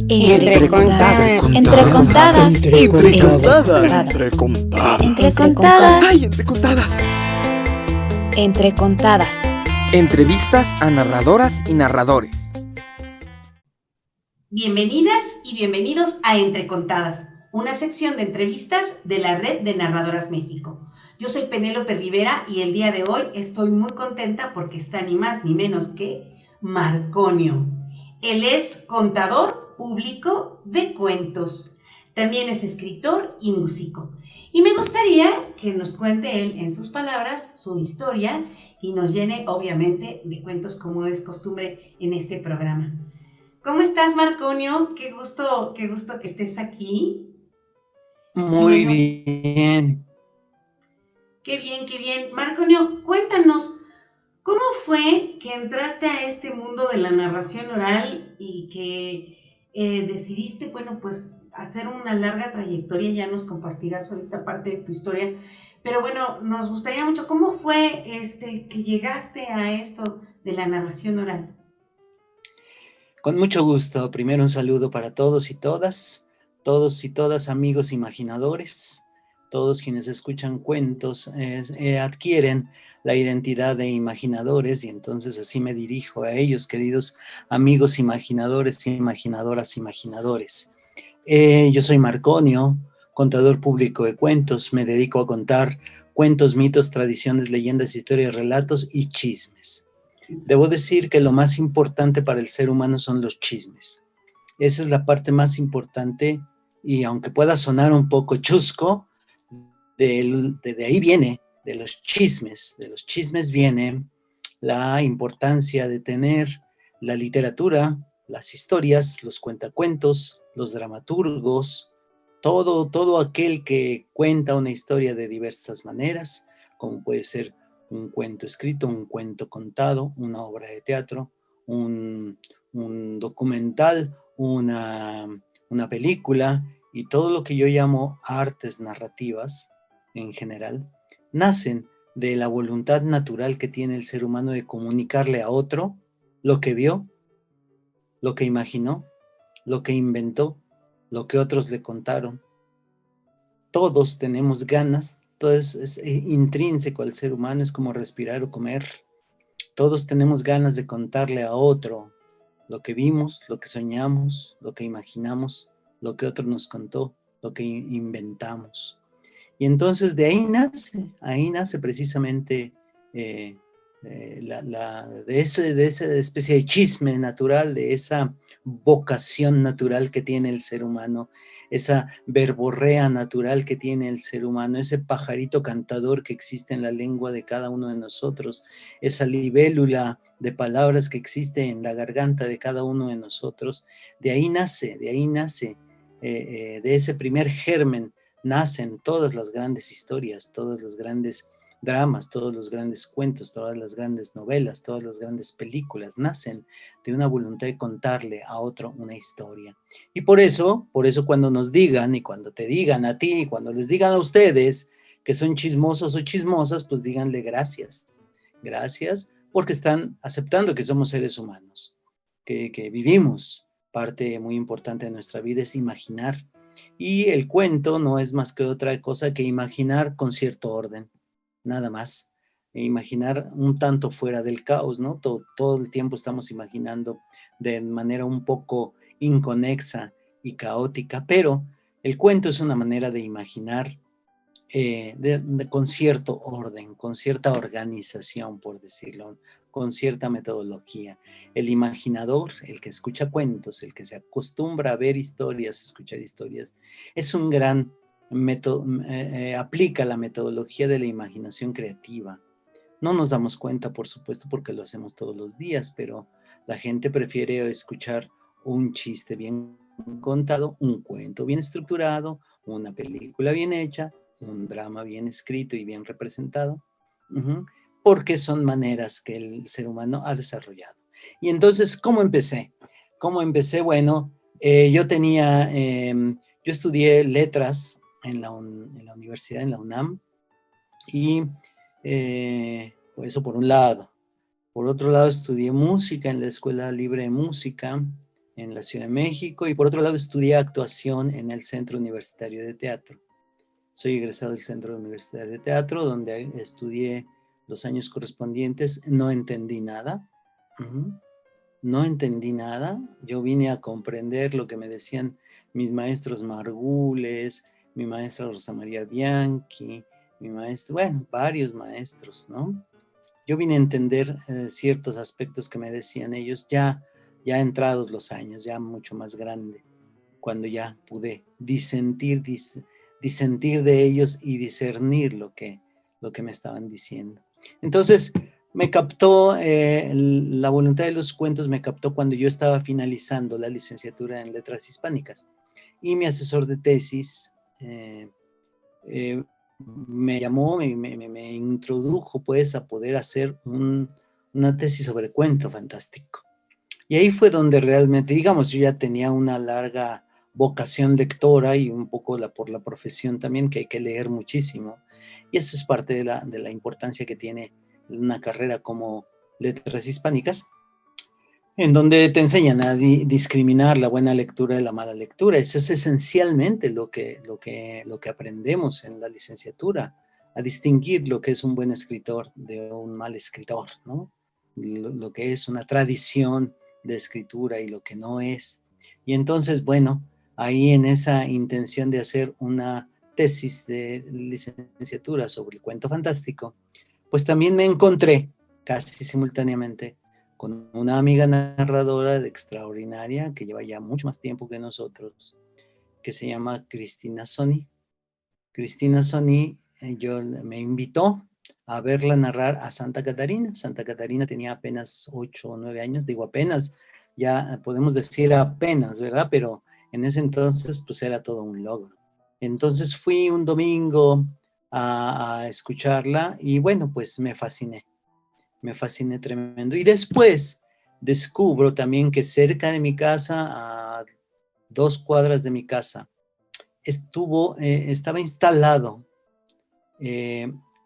Entrecontadas. Entrecontadas. ¡Ay, Entrecontadas. Entrecontadas. Entrevistas a narradoras y narradores. Bienvenidas y bienvenidos a Entrecontadas, una sección de entrevistas de la Red de Narradoras México. Yo soy Penélope Rivera y el día de hoy estoy muy contenta porque está ni más ni menos que Marconio. Él es contador público de cuentos. También es escritor y músico. Y me gustaría que nos cuente él en sus palabras su historia y nos llene obviamente de cuentos como es costumbre en este programa. ¿Cómo estás, Marconio? Qué gusto que estés aquí. Muy bien. Qué bien. Marconio, cuéntanos, ¿cómo fue que entraste a este mundo de la narración oral y que decidiste, pues hacer una larga trayectoria? Ya nos compartirás ahorita parte de tu historia, pero bueno, nos gustaría mucho, ¿cómo fue que llegaste a esto de la narración oral? Con mucho gusto. Primero un saludo para todos y todas amigos imaginadores, todos quienes escuchan cuentos, adquieren la identidad de imaginadores y entonces así me dirijo a ellos, queridos amigos imaginadores, imaginadoras, imaginadores. Yo soy Marconio, contador público de cuentos, me dedico a contar cuentos, mitos, tradiciones, leyendas, historias, relatos y chismes. Debo decir que lo más importante para el ser humano son los chismes. Esa es la parte más importante y aunque pueda sonar un poco chusco, de ahí viene, de los chismes viene la importancia de tener la literatura, las historias, los cuentacuentos, los dramaturgos, todo aquel que cuenta una historia de diversas maneras, como puede ser un cuento escrito, un cuento contado, una obra de teatro, un documental, una película y todo lo que yo llamo artes narrativas en general, nacen de la voluntad natural que tiene el ser humano de comunicarle a otro lo que vio, lo que imaginó, lo que inventó, lo que otros le contaron. Todos tenemos ganas, todo es intrínseco al ser humano, es como respirar o comer. Todos tenemos ganas de contarle a otro lo que vimos, lo que soñamos, lo que imaginamos, lo que otro nos contó, lo que inventamos. Y entonces de ahí nace precisamente de esa especie de chisme natural, de esa vocación natural que tiene el ser humano, esa verborrea natural que tiene el ser humano, ese pajarito cantador que existe en la lengua de cada uno de nosotros, esa libélula de palabras que existe en la garganta de cada uno de nosotros. De ahí nace, de ese primer germen, nacen todas las grandes historias, todos los grandes dramas, todos los grandes cuentos, todas las grandes novelas, todas las grandes películas, nacen de una voluntad de contarle a otro una historia. Y por eso cuando nos digan y cuando te digan a ti, cuando les digan a ustedes que son chismosos o chismosas, pues díganle gracias. Gracias porque están aceptando que somos seres humanos, que vivimos. Parte muy importante de nuestra vida es imaginar. Y el cuento no es más que otra cosa que imaginar con cierto orden, nada más. Imaginar un tanto fuera del caos, ¿no? Todo el tiempo estamos imaginando de manera un poco inconexa y caótica, pero el cuento es una manera de imaginar con cierto orden, con cierta organización, por decirlo, con cierta metodología. El imaginador, el que escucha cuentos, el que se acostumbra a ver historias, escuchar historias, es un gran método, aplica la metodología de la imaginación creativa. No nos damos cuenta, por supuesto, porque lo hacemos todos los días, pero la gente prefiere escuchar un chiste bien contado, un cuento bien estructurado, una película bien hecha, un drama bien escrito y bien representado, porque son maneras que el ser humano ha desarrollado. Y entonces, ¿cómo empecé? Bueno, yo estudié letras en la universidad, en la UNAM, y pues eso por un lado. Por otro lado, estudié música en la Escuela Libre de Música en la Ciudad de México, y por otro lado estudié actuación en el Centro Universitario de Teatro. Soy egresado del Centro Universitario de Teatro, donde estudié los años correspondientes. No entendí nada. No entendí nada. Yo vine a comprender lo que me decían mis maestros Margules, mi maestra Rosa María Bianchi, mi maestro, bueno, varios maestros, ¿no? Yo vine a entender ciertos aspectos que me decían ellos ya entrados los años, ya mucho más grande, cuando ya pude disentir de ellos y discernir lo que me estaban diciendo. Entonces, me captó la voluntad de los cuentos, me captó cuando yo estaba finalizando la licenciatura en Letras Hispánicas. Y mi asesor de tesis me llamó, me introdujo pues a poder hacer una tesis sobre cuento fantástico. Y ahí fue donde realmente, digamos, yo ya tenía una larga vocación lectora y un poco por la profesión también, que hay que leer muchísimo. Y eso es parte de la importancia que tiene una carrera como Letras Hispánicas, en donde te enseñan a discriminar la buena lectura de la mala lectura. Eso es esencialmente lo que aprendemos en la licenciatura, a distinguir lo que es un buen escritor de un mal escritor, ¿no? Lo que es una tradición de escritura y lo que no es. Y entonces, bueno, ahí en esa intención de hacer una tesis de licenciatura sobre el cuento fantástico, pues también me encontré casi simultáneamente con una amiga narradora extraordinaria que lleva ya mucho más tiempo que nosotros, que se llama Cristina Soni. Cristina Soni me invitó a verla narrar a Santa Catarina. Santa Catarina tenía apenas 8 o 9 años, digo apenas, ya podemos decir apenas, ¿verdad? Pero en ese entonces pues era todo un logro. Entonces fui un domingo a escucharla y bueno, pues me fasciné tremendo. Y después descubro también que cerca de mi casa, a 2 cuadras de mi casa, estaba instalado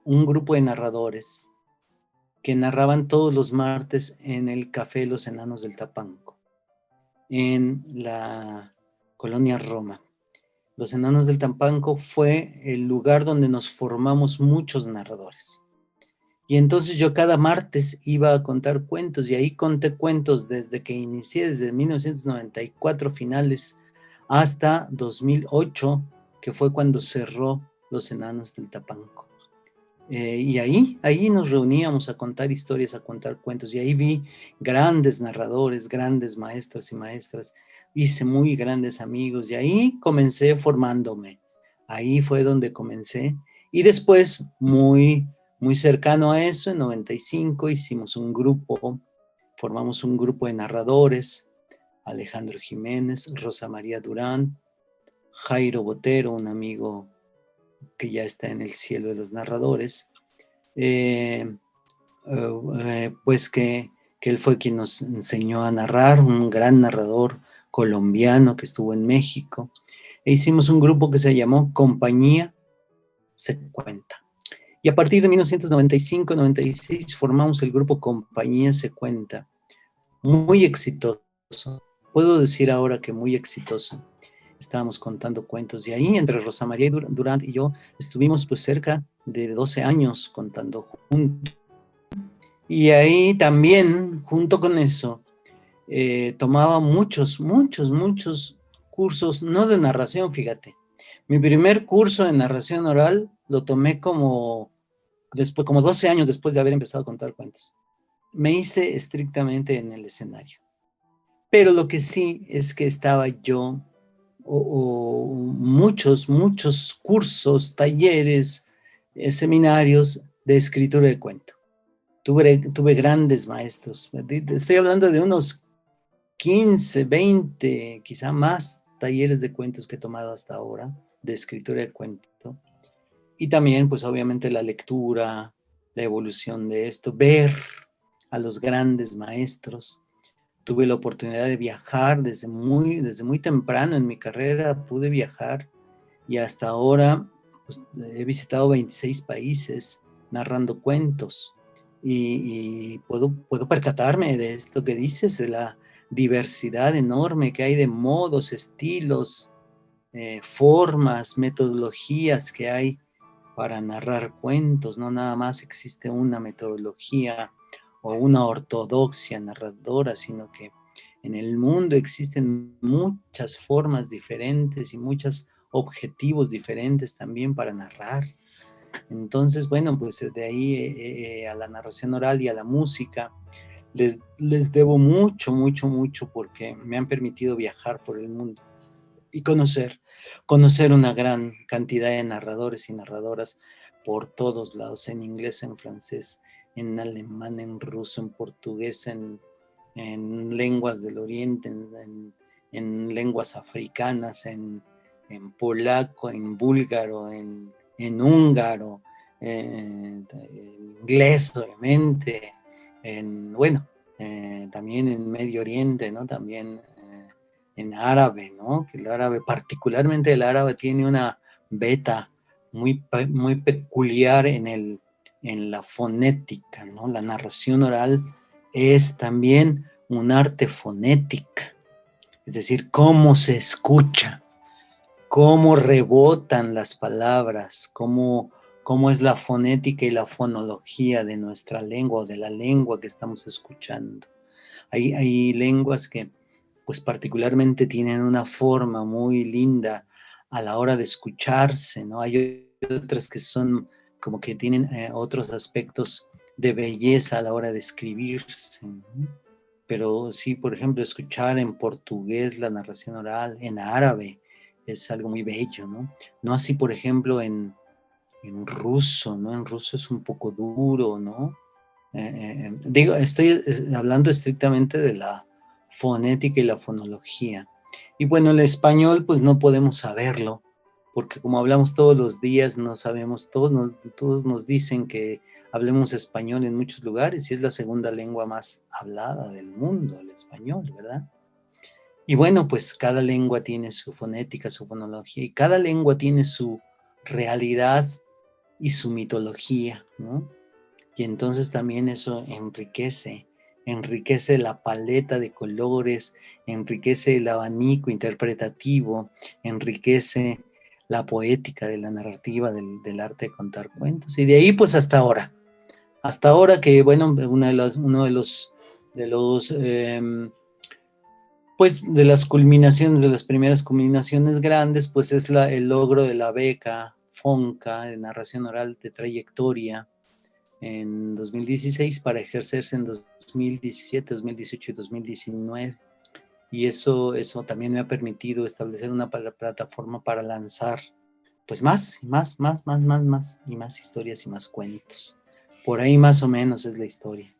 un grupo de narradores que narraban todos los martes en el Café Los Enanos del Tapanco, en la colonia Roma. Los Enanos del Tapanco fue el lugar donde nos formamos muchos narradores. Y entonces yo cada martes iba a contar cuentos, y ahí conté cuentos desde que inicié, desde 1994 finales hasta 2008, que fue cuando cerró Los Enanos del Tapanco. Y ahí nos reuníamos a contar historias, a contar cuentos, y ahí vi grandes narradores, grandes maestros y maestras, hice muy grandes amigos, y ahí comencé formándome. Ahí fue donde comencé, y después muy cercano a eso, en 95 formamos un grupo de narradores: Alejandro Jiménez, Rosa María Durán, Jairo Botero, un amigo que ya está en el cielo de los narradores, pues que él fue quien nos enseñó a narrar, un gran narrador colombiano que estuvo en México, e hicimos un grupo que se llamó Compañía Se Cuenta. Y a partir de 1995-96 formamos el grupo Compañía Se Cuenta, muy exitoso, puedo decir ahora que muy exitoso. Estábamos contando cuentos, y ahí entre Rosa María Durán y yo estuvimos pues cerca de 12 años contando juntos. Y ahí también, junto con eso, tomaba muchos cursos, no de narración, fíjate. Mi primer curso de narración oral lo tomé como 12 años después de haber empezado a contar cuentos. Me hice estrictamente en el escenario. Pero lo que sí es que estaba yo, muchos cursos, talleres, seminarios de escritura de cuento. Tuve grandes maestros. Estoy hablando de unos 15, 20, quizá más talleres de cuentos que he tomado hasta ahora, de escritura de cuento. Y también, pues obviamente la lectura, la evolución de esto, ver a los grandes maestros. Tuve la oportunidad de viajar desde muy temprano en mi carrera, pude viajar, y hasta ahora pues, he visitado 26 países narrando cuentos, y puedo percatarme de esto que dices, de diversidad enorme que hay de modos, estilos, formas, metodologías que hay para narrar cuentos. No nada más existe una metodología o una ortodoxia narradora, sino que en el mundo existen muchas formas diferentes y muchos objetivos diferentes también para narrar. Entonces, bueno, pues de ahí a la narración oral y a la música les debo mucho, mucho, mucho, porque me han permitido viajar por el mundo y conocer una gran cantidad de narradores y narradoras por todos lados, en inglés, en francés, en alemán, en ruso, en portugués, en lenguas del oriente, en lenguas africanas, en polaco, en búlgaro, en húngaro, en inglés, obviamente, también en Medio Oriente, ¿no? También en árabe, ¿no? Que el árabe, particularmente el árabe, tiene una beta muy, muy peculiar en la fonética, ¿no? La narración oral es también un arte fonética, es decir, cómo se escucha, cómo rebotan las palabras, cómo es la fonética y la fonología de nuestra lengua o de la lengua que estamos escuchando. Hay lenguas que pues particularmente tienen una forma muy linda a la hora de escucharse, ¿no? Hay otras que son como que tienen otros aspectos de belleza a la hora de escribirse, ¿no? Pero sí, por ejemplo, escuchar en portugués la narración oral, en árabe, es algo muy bello, ¿no? No así, por ejemplo, en ruso, ¿no? En ruso es un poco duro, ¿no? Estoy hablando estrictamente de la fonética y la fonología. Y bueno, el español, pues no podemos saberlo, porque como hablamos todos los días, no sabemos, todos nos dicen que hablemos español en muchos lugares y es la segunda lengua más hablada del mundo, el español, ¿verdad? Y bueno, pues cada lengua tiene su fonética, su fonología, y cada lengua tiene su realidad y su mitología, ¿no? Y entonces también eso enriquece la paleta de colores, enriquece el abanico interpretativo, enriquece la poética de la narrativa del arte de contar cuentos. Y de ahí pues hasta ahora que bueno, pues de las culminaciones, de las primeras culminaciones grandes, pues es el logro de la beca FONCA de narración oral de trayectoria en 2016 para ejercerse en 2017, 2018 y 2019. Y eso también me ha permitido establecer una plataforma para lanzar pues más historias y más cuentos. Por ahí más o menos es la historia.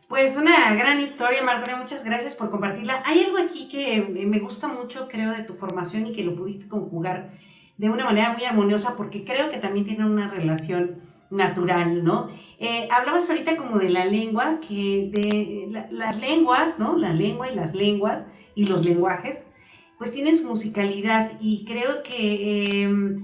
Pues una gran historia, Marjorie, muchas gracias por compartirla. Hay algo aquí que me gusta mucho, creo, de tu formación y que lo pudiste conjugar de una manera muy armoniosa porque creo que también tiene una relación natural, ¿no? Hablabas ahorita como de la lengua, que las lenguas, ¿no? La lengua y las lenguas y los lenguajes, pues tienen su musicalidad y creo que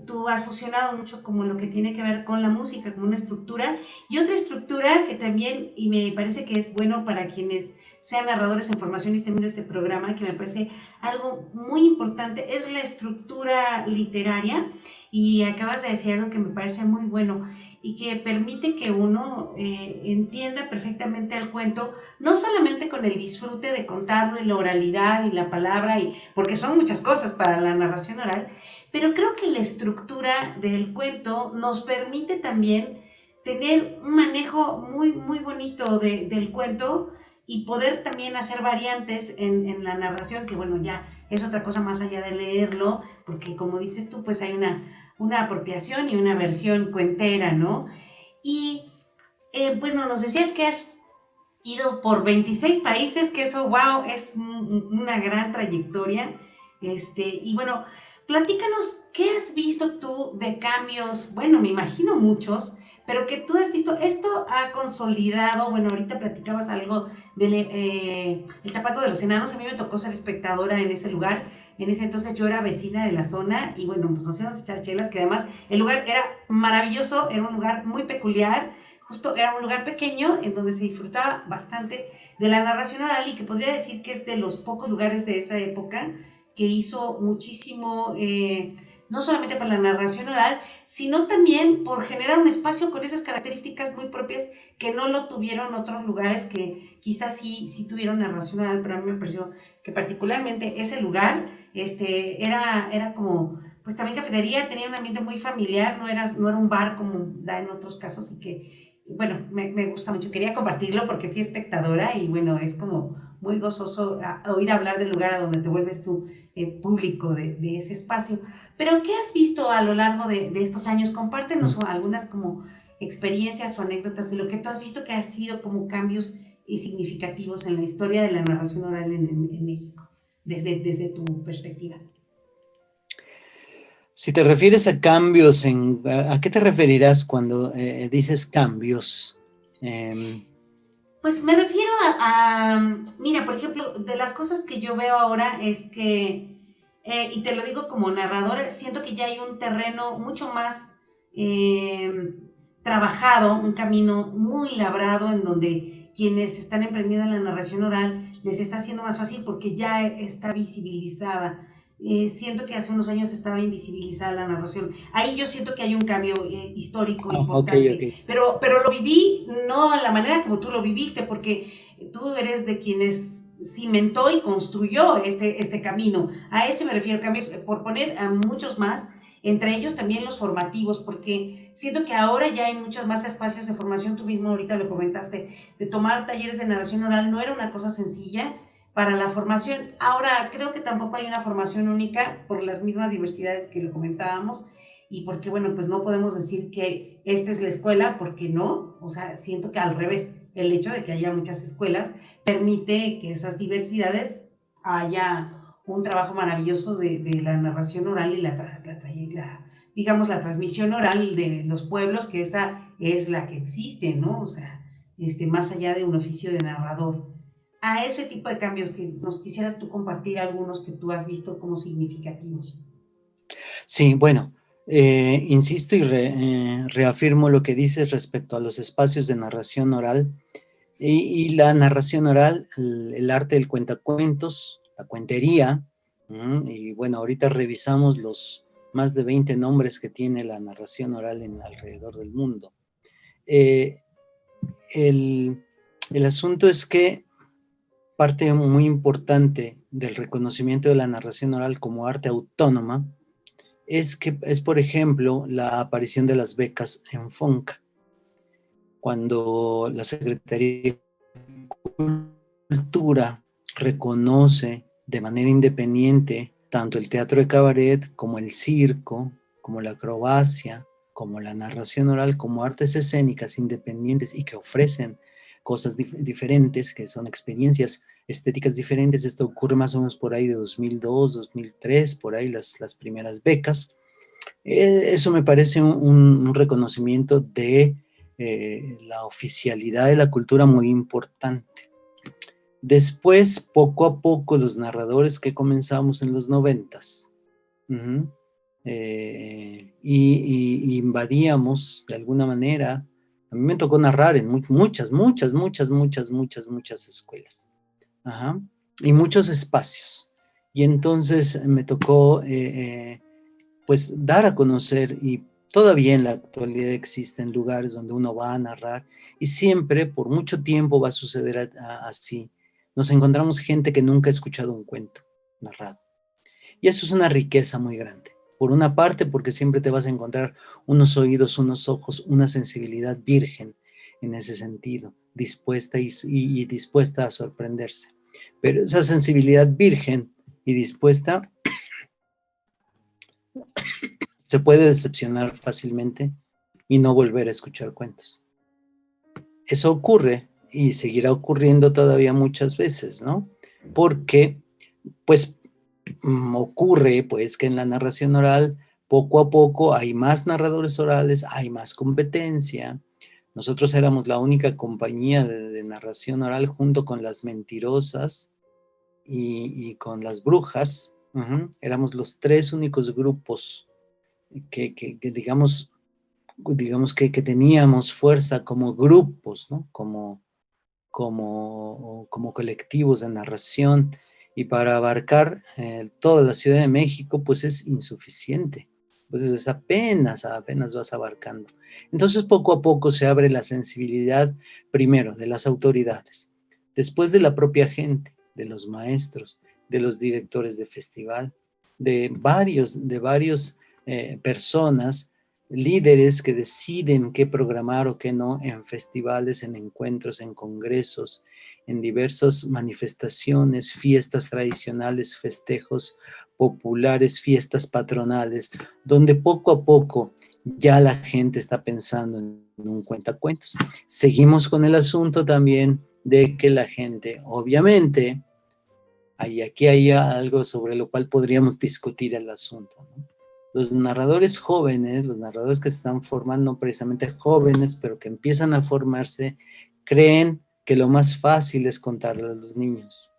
tú has fusionado mucho como lo que tiene que ver con la música, como una estructura, y otra estructura que también, y me parece que es bueno para quienes sean narradores en formación y estén viendo este programa, que me parece algo muy importante, es la estructura literaria, y acabas de decir algo que me parece muy bueno, y que permite que uno entienda perfectamente el cuento, no solamente con el disfrute de contarlo y la oralidad y la palabra, porque son muchas cosas para la narración oral, pero creo que la estructura del cuento nos permite también tener un manejo muy, muy bonito del cuento y poder también hacer variantes en la narración, que bueno, ya es otra cosa más allá de leerlo, porque como dices tú, pues hay una apropiación y una versión cuentera, ¿no? Y bueno, nos decías que has ido por 26 países, que eso, wow, es una gran trayectoria. Y bueno, platícanos, ¿qué has visto tú de cambios? Bueno, me imagino muchos, pero que tú has visto, esto ha consolidado, bueno, ahorita platicabas algo del el Tapaco de los Enanos, a mí me tocó ser espectadora en ese lugar, en ese entonces yo era vecina de la zona y bueno, pues nos íbamos a echar chelas, que además el lugar era maravilloso, era un lugar muy peculiar, justo era un lugar pequeño en donde se disfrutaba bastante de la narración oral y que podría decir que es de los pocos lugares de esa época que hizo muchísimo, no solamente para la narración oral, sino también por generar un espacio con esas características muy propias que no lo tuvieron otros lugares que quizás sí tuvieron narración oral, pero a mí me pareció que particularmente ese lugar era como, pues también cafetería, tenía un ambiente muy familiar, no era un bar como da en otros casos y que, bueno, me gusta mucho, quería compartirlo porque fui espectadora y bueno, es como muy gozoso oír hablar del lugar a donde te vuelves tú público de ese espacio. Pero, ¿qué has visto a lo largo de estos años? Compártenos algunas como experiencias o anécdotas de lo que tú has visto que ha sido como cambios significativos en la historia de la narración oral en México, desde tu perspectiva. Si te refieres a cambios, ¿a qué te referirás cuando dices cambios? Pues me refiero mira, por ejemplo, de las cosas que yo veo ahora es que, y te lo digo como narradora, siento que ya hay un terreno mucho más trabajado, un camino muy labrado en donde quienes están emprendiendo en la narración oral les está haciendo más fácil porque ya está visibilizada. Siento que hace unos años estaba invisibilizada la narración. Ahí yo siento que hay un cambio histórico importante, Okay. pero lo viví no a la manera como tú lo viviste, porque tú eres de quienes cimentó y construyó este camino. A ese me refiero, cambios, por poner a muchos más, entre ellos también los formativos, porque siento que ahora ya hay muchos más espacios de formación, tú mismo ahorita lo comentaste, de tomar talleres de narración oral no era una cosa sencilla para la formación. Ahora, creo que tampoco hay una formación única por las mismas diversidades que lo comentábamos y porque, bueno, pues no podemos decir que esta es la escuela, porque no, o sea, siento que al revés, el hecho de que haya muchas escuelas permite que esas diversidades haya un trabajo maravilloso de la narración oral y digamos, la transmisión oral de los pueblos, que esa es la que existe, ¿no? O sea, más allá de un oficio de narrador. A ese tipo de cambios que nos quisieras tú compartir algunos que tú has visto como significativos. Sí, bueno, insisto y reafirmo lo que dices respecto a los espacios de narración oral y la narración oral, el arte del cuentacuentos, la cuentería, y bueno, ahorita revisamos los más de 20 nombres que tiene la narración oral alrededor del mundo. Eh, el, el asunto es que parte muy importante del reconocimiento de la narración oral como arte autónoma es, por ejemplo, la aparición de las becas en FONCA, cuando la Secretaría de Cultura reconoce de manera independiente tanto el teatro de cabaret como el circo, como la acrobacia, como la narración oral, como artes escénicas independientes y que ofrecen cosas diferentes, que son experiencias estéticas diferentes. Esto ocurre más o menos por ahí de 2002, 2003, por ahí las primeras becas. Eso me parece un reconocimiento de la oficialidad de la cultura muy importante. Después, poco a poco, los narradores que comenzamos en los 90s, y invadíamos de alguna manera. A mí me tocó narrar en muchas escuelas, y muchos espacios. Y entonces me tocó pues dar a conocer, y todavía en la actualidad existen lugares donde uno va a narrar y siempre por mucho tiempo va a suceder así. Nos encontramos gente que nunca ha escuchado un cuento narrado. Y eso es una riqueza muy grande. Por una parte, porque siempre te vas a encontrar unos oídos, unos ojos, una sensibilidad virgen en ese sentido, dispuesta y dispuesta a sorprenderse. Pero esa sensibilidad virgen y dispuesta se puede decepcionar fácilmente y no volver a escuchar cuentos. Eso ocurre y seguirá ocurriendo todavía muchas veces, ¿no? Porque, pues, ocurre, pues, que en la narración oral, poco a poco hay más narradores orales, hay más competencia. Nosotros éramos la única compañía de narración oral junto con Las Mentirosas y con Las Brujas. Éramos los tres únicos grupos que digamos, digamos que teníamos fuerza como grupos, ¿no? Como colectivos de narración, y para abarcar toda la Ciudad de México, pues es insuficiente. Pues es apenas vas abarcando. Entonces, poco a poco se abre la sensibilidad, primero, de las autoridades, después de la propia gente, de los maestros, de los directores de festival, de varios personas, líderes que deciden qué programar o qué no en festivales, en encuentros, en congresos, en diversas manifestaciones, fiestas tradicionales, festejos populares, fiestas patronales, donde poco a poco ya la gente está pensando en un cuentacuentos. Seguimos con el asunto también de que la gente, obviamente, aquí hay algo sobre lo cual podríamos discutir el asunto, ¿no? Los narradores jóvenes, los narradores que se están formando, no precisamente jóvenes, pero que empiezan a formarse, creen que lo más fácil es contarle a los niños.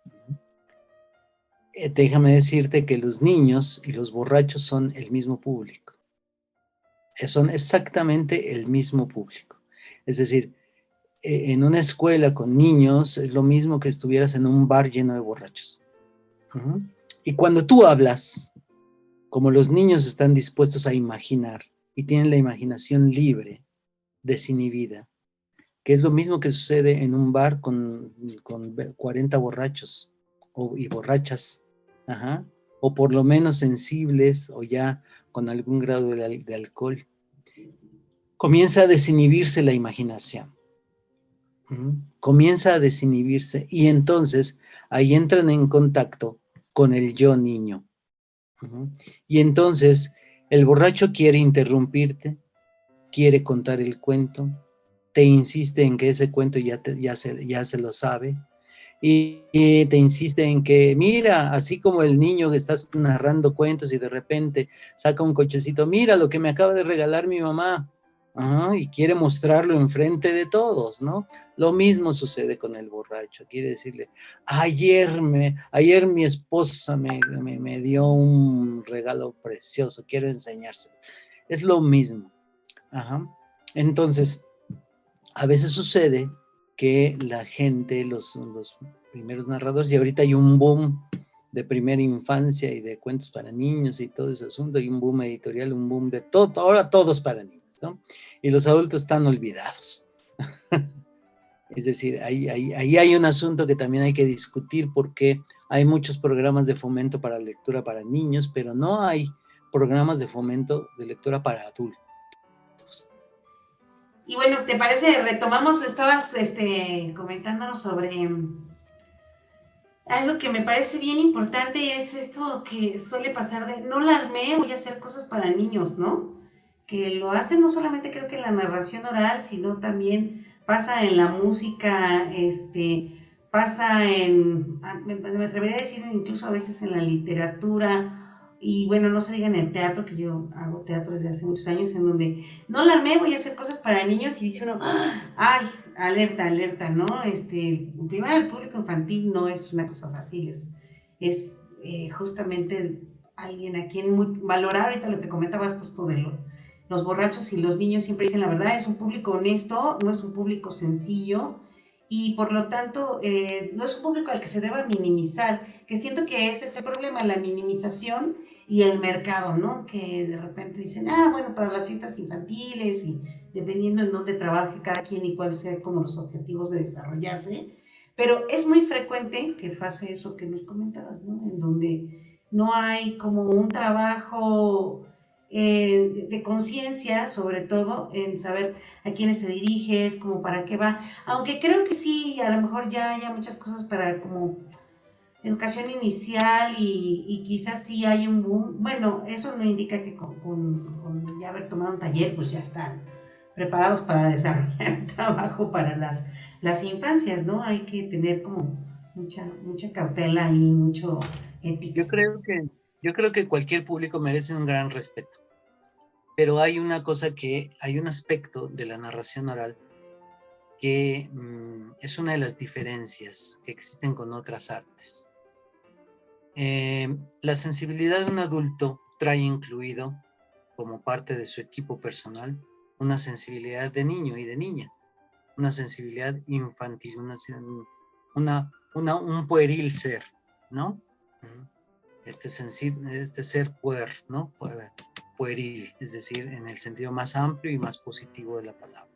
Déjame decirte que los niños y los borrachos son el mismo público. Son exactamente el mismo público. Es decir, en una escuela con niños es lo mismo que estuvieras en un bar lleno de borrachos. Y cuando tú hablas, como los niños están dispuestos a imaginar y tienen la imaginación libre, desinhibida, que es lo mismo que sucede en un bar con 40 borrachos y borrachas, o por lo menos sensibles o ya con algún grado de alcohol. Comienza a desinhibirse la imaginación. Comienza a desinhibirse y entonces ahí entran en contacto con el yo niño. Y entonces el borracho quiere interrumpirte, quiere contar el cuento, te insiste en que ese cuento ya se lo sabe, y te insiste en que, mira, así como el niño que estás narrando cuentos y de repente saca un cochecito, mira lo que me acaba de regalar mi mamá, y quiere mostrarlo enfrente de todos, ¿no? Lo mismo sucede con el borracho, quiere decirle, ayer mi esposa me dio un regalo precioso, quiero enseñárselo. Es lo mismo. Entonces, a veces sucede que la gente, los primeros narradores, y ahorita hay un boom de primera infancia y de cuentos para niños y todo ese asunto, hay un boom editorial, un boom de todo, ahora todos para niños, ¿no? Y los adultos están olvidados. Es decir, ahí hay un asunto que también hay que discutir, porque hay muchos programas de fomento para lectura para niños, pero no hay programas de fomento de lectura para adultos. Y bueno, ¿te parece? Retomamos, estabas comentándonos sobre algo que me parece bien importante, es esto que suele pasar de, no la armé, voy a hacer cosas para niños, ¿no? Que lo hacen no solamente creo que en la narración oral, sino también pasa en la música, pasa me atrevería a decir incluso a veces en la literatura, y bueno, no se diga en el teatro, que yo hago teatro desde hace muchos años, en donde no la armé, voy a hacer cosas para niños, y dice uno, ay, alerta, ¿no? Primero el público infantil no es una cosa fácil, es justamente alguien a quien valorar, ahorita lo que comentabas justo de los borrachos y los niños siempre dicen la verdad, es un público honesto, no es un público sencillo, y por lo tanto no es un público al que se deba minimizar, que siento que ese es el problema, la minimización y el mercado, ¿no? Que de repente dicen, bueno, para las fiestas infantiles y dependiendo en dónde trabaje cada quien y cuáles sean como los objetivos de desarrollarse, pero es muy frecuente que pase eso que nos comentabas, ¿no? En donde no hay como un trabajo de conciencia, sobre todo en saber a quiénes te diriges, como para qué va, aunque creo que sí, a lo mejor ya haya muchas cosas para como educación inicial y quizás sí hay un boom. Bueno, eso no indica que con ya haber tomado un taller, pues ya están preparados para desarrollar trabajo para las infancias, ¿no? Hay que tener como mucha cautela y mucho ética. Yo creo que cualquier público merece un gran respeto, pero hay un aspecto de la narración oral que es una de las diferencias que existen con otras artes. La sensibilidad de un adulto trae incluido, como parte de su equipo personal, una sensibilidad de niño y de niña, una sensibilidad infantil, un pueril ser, ¿no? Este ser puer, ¿no? Pueril, es decir, en el sentido más amplio y más positivo de la palabra.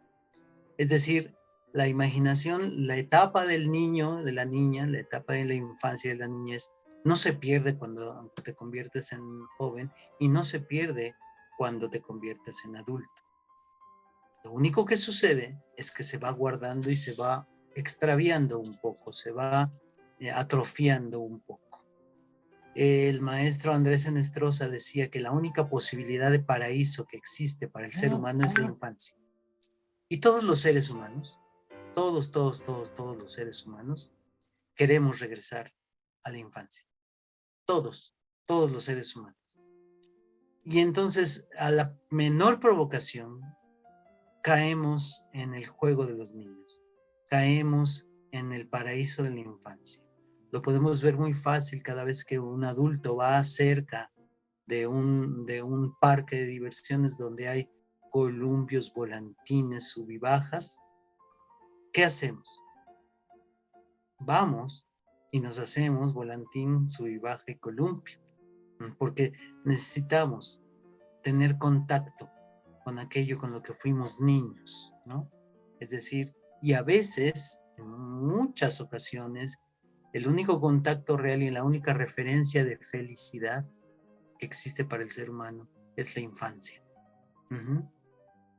Es decir, la imaginación, la etapa del niño, de la niña, la etapa de la infancia, de la niñez, no se pierde cuando te conviertes en joven y no se pierde cuando te conviertes en adulto. Lo único que sucede es que se va guardando y se va extraviando un poco, se va atrofiando un poco. El maestro Andrés Enestrosa decía que la única posibilidad de paraíso que existe para el ser humano es la infancia. Y todos los seres humanos, todos los seres humanos, queremos regresar a la infancia. Todos los seres humanos. Y entonces, a la menor provocación, caemos en el juego de los niños. Caemos en el paraíso de la infancia. Lo podemos ver muy fácil cada vez que un adulto va cerca de un parque de diversiones donde hay columpios, volantines, subibajas. ¿Qué hacemos? Vamos y nos hacemos volantín, subibaja y columpio, porque necesitamos tener contacto con aquello con lo que fuimos niños, ¿no? Es decir, y a veces, en muchas ocasiones, el único contacto real y la única referencia de felicidad que existe para el ser humano es la infancia.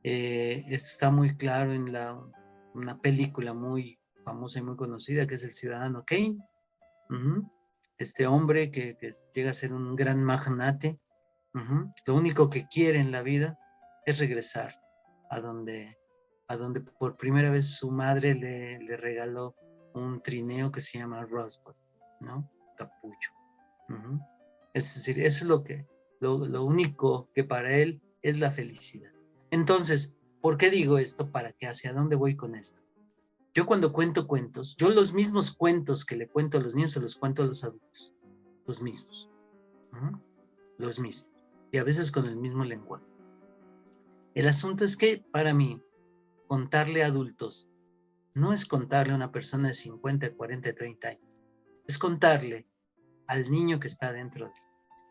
Esto está muy claro en una película muy famosa y muy conocida que es El Ciudadano Kane. Este hombre que llega a ser un gran magnate, lo único que quiere en la vida es regresar a donde por primera vez su madre le regaló un trineo que se llama Rosebud, ¿no? Capullo. Es decir, eso es lo único que para él es la felicidad. Entonces, ¿por qué digo esto? ¿Para qué? ¿Hacia dónde voy con esto? Yo cuando cuento cuentos, yo los mismos cuentos que le cuento a los niños se los cuento a los adultos. Los mismos. Los mismos. Y a veces con el mismo lenguaje. El asunto es que para mí, contarle a adultos no es contarle a una persona de 50, 40, 30 años. Es contarle al niño que está dentro de él,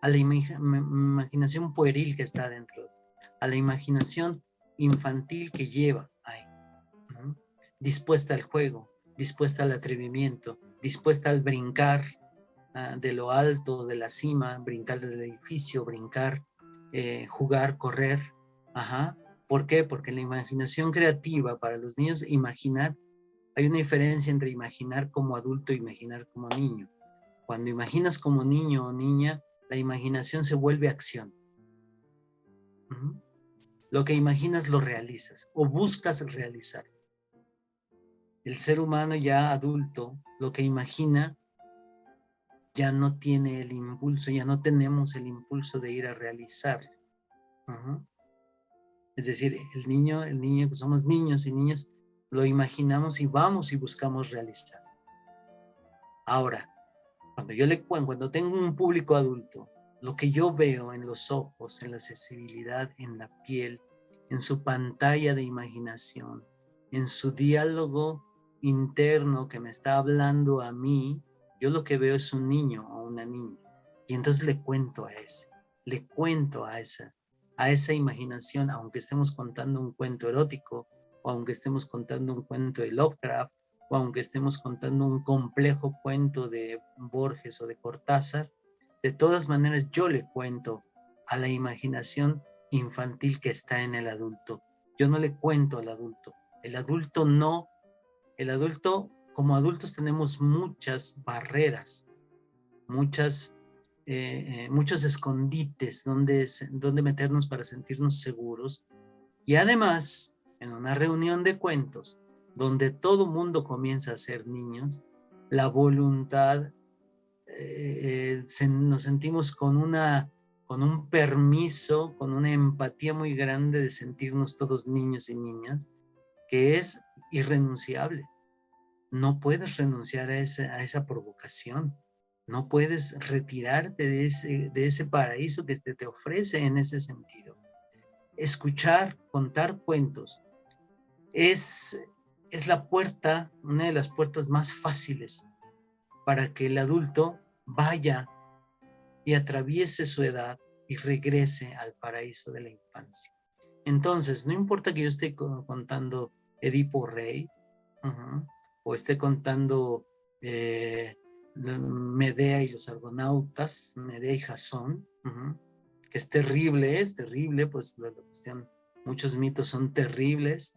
a la imaginación pueril que está dentro de él, a la imaginación infantil que lleva ahí. Dispuesta al juego, dispuesta al atrevimiento, dispuesta al brincar de lo alto, de la cima, brincar del edificio, brincar, jugar, correr. ¿Por qué? Porque la imaginación creativa para los niños, imaginar, hay una diferencia entre imaginar como adulto e imaginar como niño. Cuando imaginas como niño o niña, la imaginación se vuelve acción. Lo que imaginas lo realizas o buscas realizar. El ser humano ya adulto, lo que imagina ya no tiene el impulso, ya no tenemos el impulso de ir a realizar. Es decir, el niño que somos niños y niñas, lo imaginamos y vamos y buscamos realizar. Ahora, cuando tengo un público adulto, lo que yo veo en los ojos, en la sensibilidad, en la piel, en su pantalla de imaginación, en su diálogo interno que me está hablando a mí, yo lo que veo es un niño o una niña. Y entonces le cuento a esa imaginación, aunque estemos contando un cuento erótico, o aunque estemos contando un cuento de Lovecraft, o aunque estemos contando un complejo cuento de Borges o de Cortázar, de todas maneras yo le cuento a la imaginación infantil que está en el adulto. Yo no le cuento al adulto. El adulto, como adultos tenemos muchas barreras, muchos escondites donde meternos para sentirnos seguros. Y además, en una reunión de cuentos, donde todo mundo comienza a ser niños, la voluntad, nos sentimos con un permiso, con una empatía muy grande de sentirnos todos niños y niñas, que es irrenunciable. No puedes renunciar a esa provocación. No puedes retirarte de ese paraíso que te ofrece en ese sentido. escuchar, contar cuentos es la puerta, una de las puertas más fáciles para que el adulto vaya y atraviese su edad y regrese al paraíso de la infancia. Entonces, no importa que yo esté contando Edipo Rey, o esté contando Medea y los argonautas, Medea y Jasón, que es terrible, pues muchos mitos son terribles,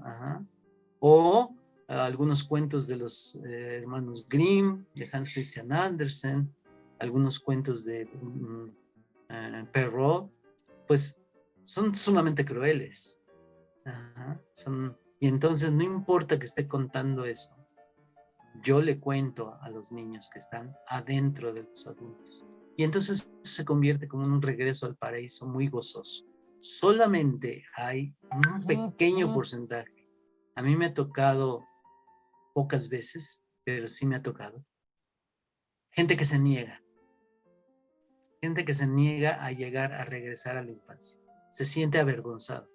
o algunos cuentos de los hermanos Grimm, de Hans Christian Andersen, algunos cuentos de Perrault, pues son sumamente crueles. Y entonces no importa que esté contando eso, yo le cuento a los niños que están adentro de los adultos. Y entonces se convierte como en un regreso al paraíso muy gozoso. Solamente hay un pequeño porcentaje. A mí me ha tocado pocas veces, pero sí me ha tocado. Gente que se niega. Gente que se niega a llegar a regresar a la infancia. Se siente avergonzado.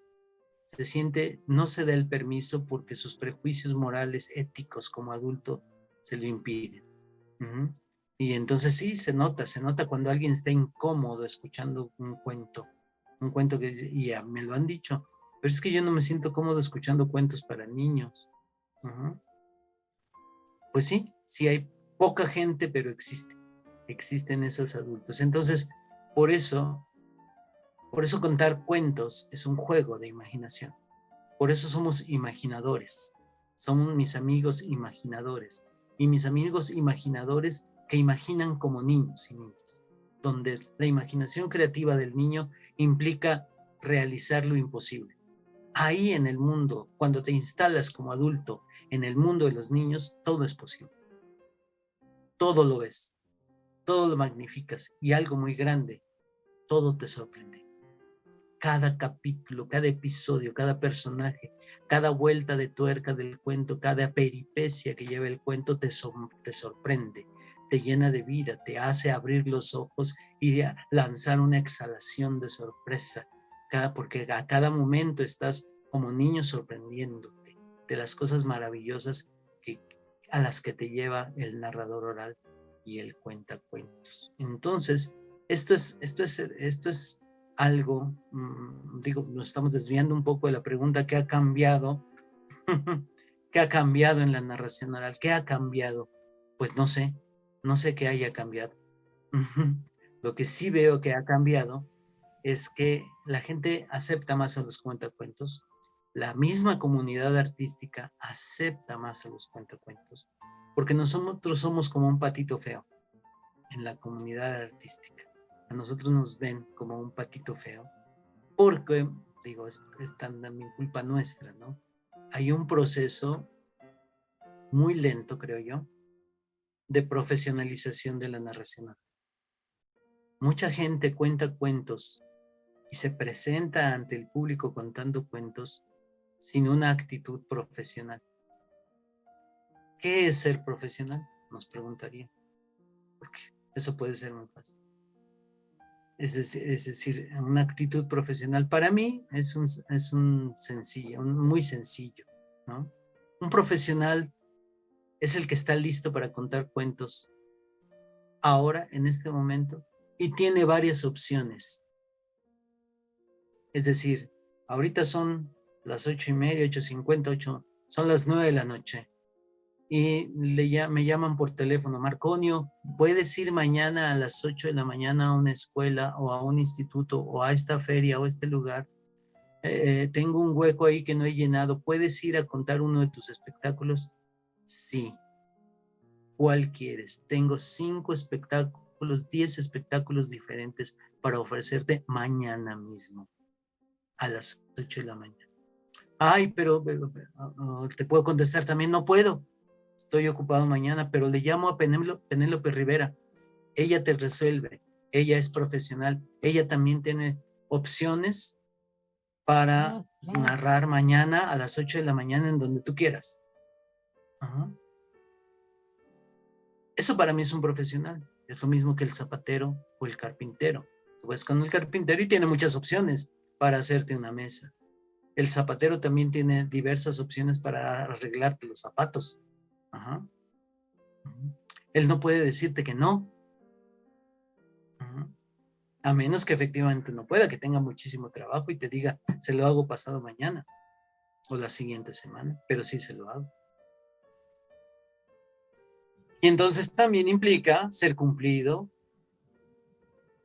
No se da el permiso porque sus prejuicios morales, éticos como adulto, se lo impiden. Y entonces sí, se nota cuando alguien está incómodo escuchando un cuento que dice, y ya me lo han dicho, pero es que yo no me siento cómodo escuchando cuentos para niños. Pues sí hay poca gente, pero existen esos adultos. Entonces, por eso contar cuentos es un juego de imaginación. Por eso somos imaginadores. Somos mis amigos imaginadores. Y mis amigos imaginadores que imaginan como niños y niñas. Donde la imaginación creativa del niño implica realizar lo imposible. Ahí en el mundo, cuando te instalas como adulto en el mundo de los niños, todo es posible. Todo lo ves. Todo lo magnificas. Y algo muy grande, todo te sorprende. Cada capítulo, cada episodio, cada personaje, cada vuelta de tuerca del cuento, cada peripecia que lleva el cuento te sorprende, te llena de vida, te hace abrir los ojos y lanzar una exhalación de sorpresa, porque a cada momento estás como niño sorprendiéndote de las cosas maravillosas a las que te lleva el narrador oral y el cuentacuentos. Entonces, esto es algo, nos estamos desviando un poco de la pregunta, ¿qué ha cambiado? ¿Qué ha cambiado en la narración oral? ¿Qué ha cambiado? Pues no sé qué haya cambiado. Lo que sí veo que ha cambiado es que la gente acepta más a los cuentacuentos, la misma comunidad artística acepta más a los cuentacuentos, porque nosotros somos como un patito feo en la comunidad artística. A nosotros nos ven como un patito feo, porque, es también culpa nuestra, ¿no? Hay un proceso muy lento, creo yo, de profesionalización de la narración. Mucha gente cuenta cuentos y se presenta ante el público contando cuentos sin una actitud profesional. ¿Qué es ser profesional? Nos preguntaría. Porque eso puede ser muy fácil. Es decir, una actitud profesional para mí es muy sencillo, ¿no? Un profesional es el que está listo para contar cuentos ahora, en este momento, y tiene varias opciones. Es decir, ahorita son las 8:30, 8:50, son las 9 de la noche. Y me llaman por teléfono, Marconio, ¿puedes ir mañana a las 8 de la mañana a una escuela o a un instituto o a esta feria o a este lugar? Tengo un hueco ahí que no he llenado, ¿puedes ir a contar uno de tus espectáculos? Sí. ¿Cuál quieres? Tengo 5 espectáculos, 10 espectáculos diferentes para ofrecerte mañana mismo a las 8 de la mañana. Ay, pero te puedo contestar también, no puedo. Estoy ocupado mañana, pero le llamo a Penélope Rivera. Ella te resuelve. Ella es profesional. Ella también tiene opciones para narrar mañana a las 8 de la mañana en donde tú quieras. Eso para mí es un profesional. Es lo mismo que el zapatero o el carpintero. Tú vas con el carpintero y tiene muchas opciones para hacerte una mesa. El zapatero también tiene diversas opciones para arreglarte los zapatos. Ajá. Él no puede decirte que no. Ajá. A menos que efectivamente no pueda, que tenga muchísimo trabajo y te diga, se lo hago pasado mañana o la siguiente semana, pero sí se lo hago. Y entonces también implica ser cumplido,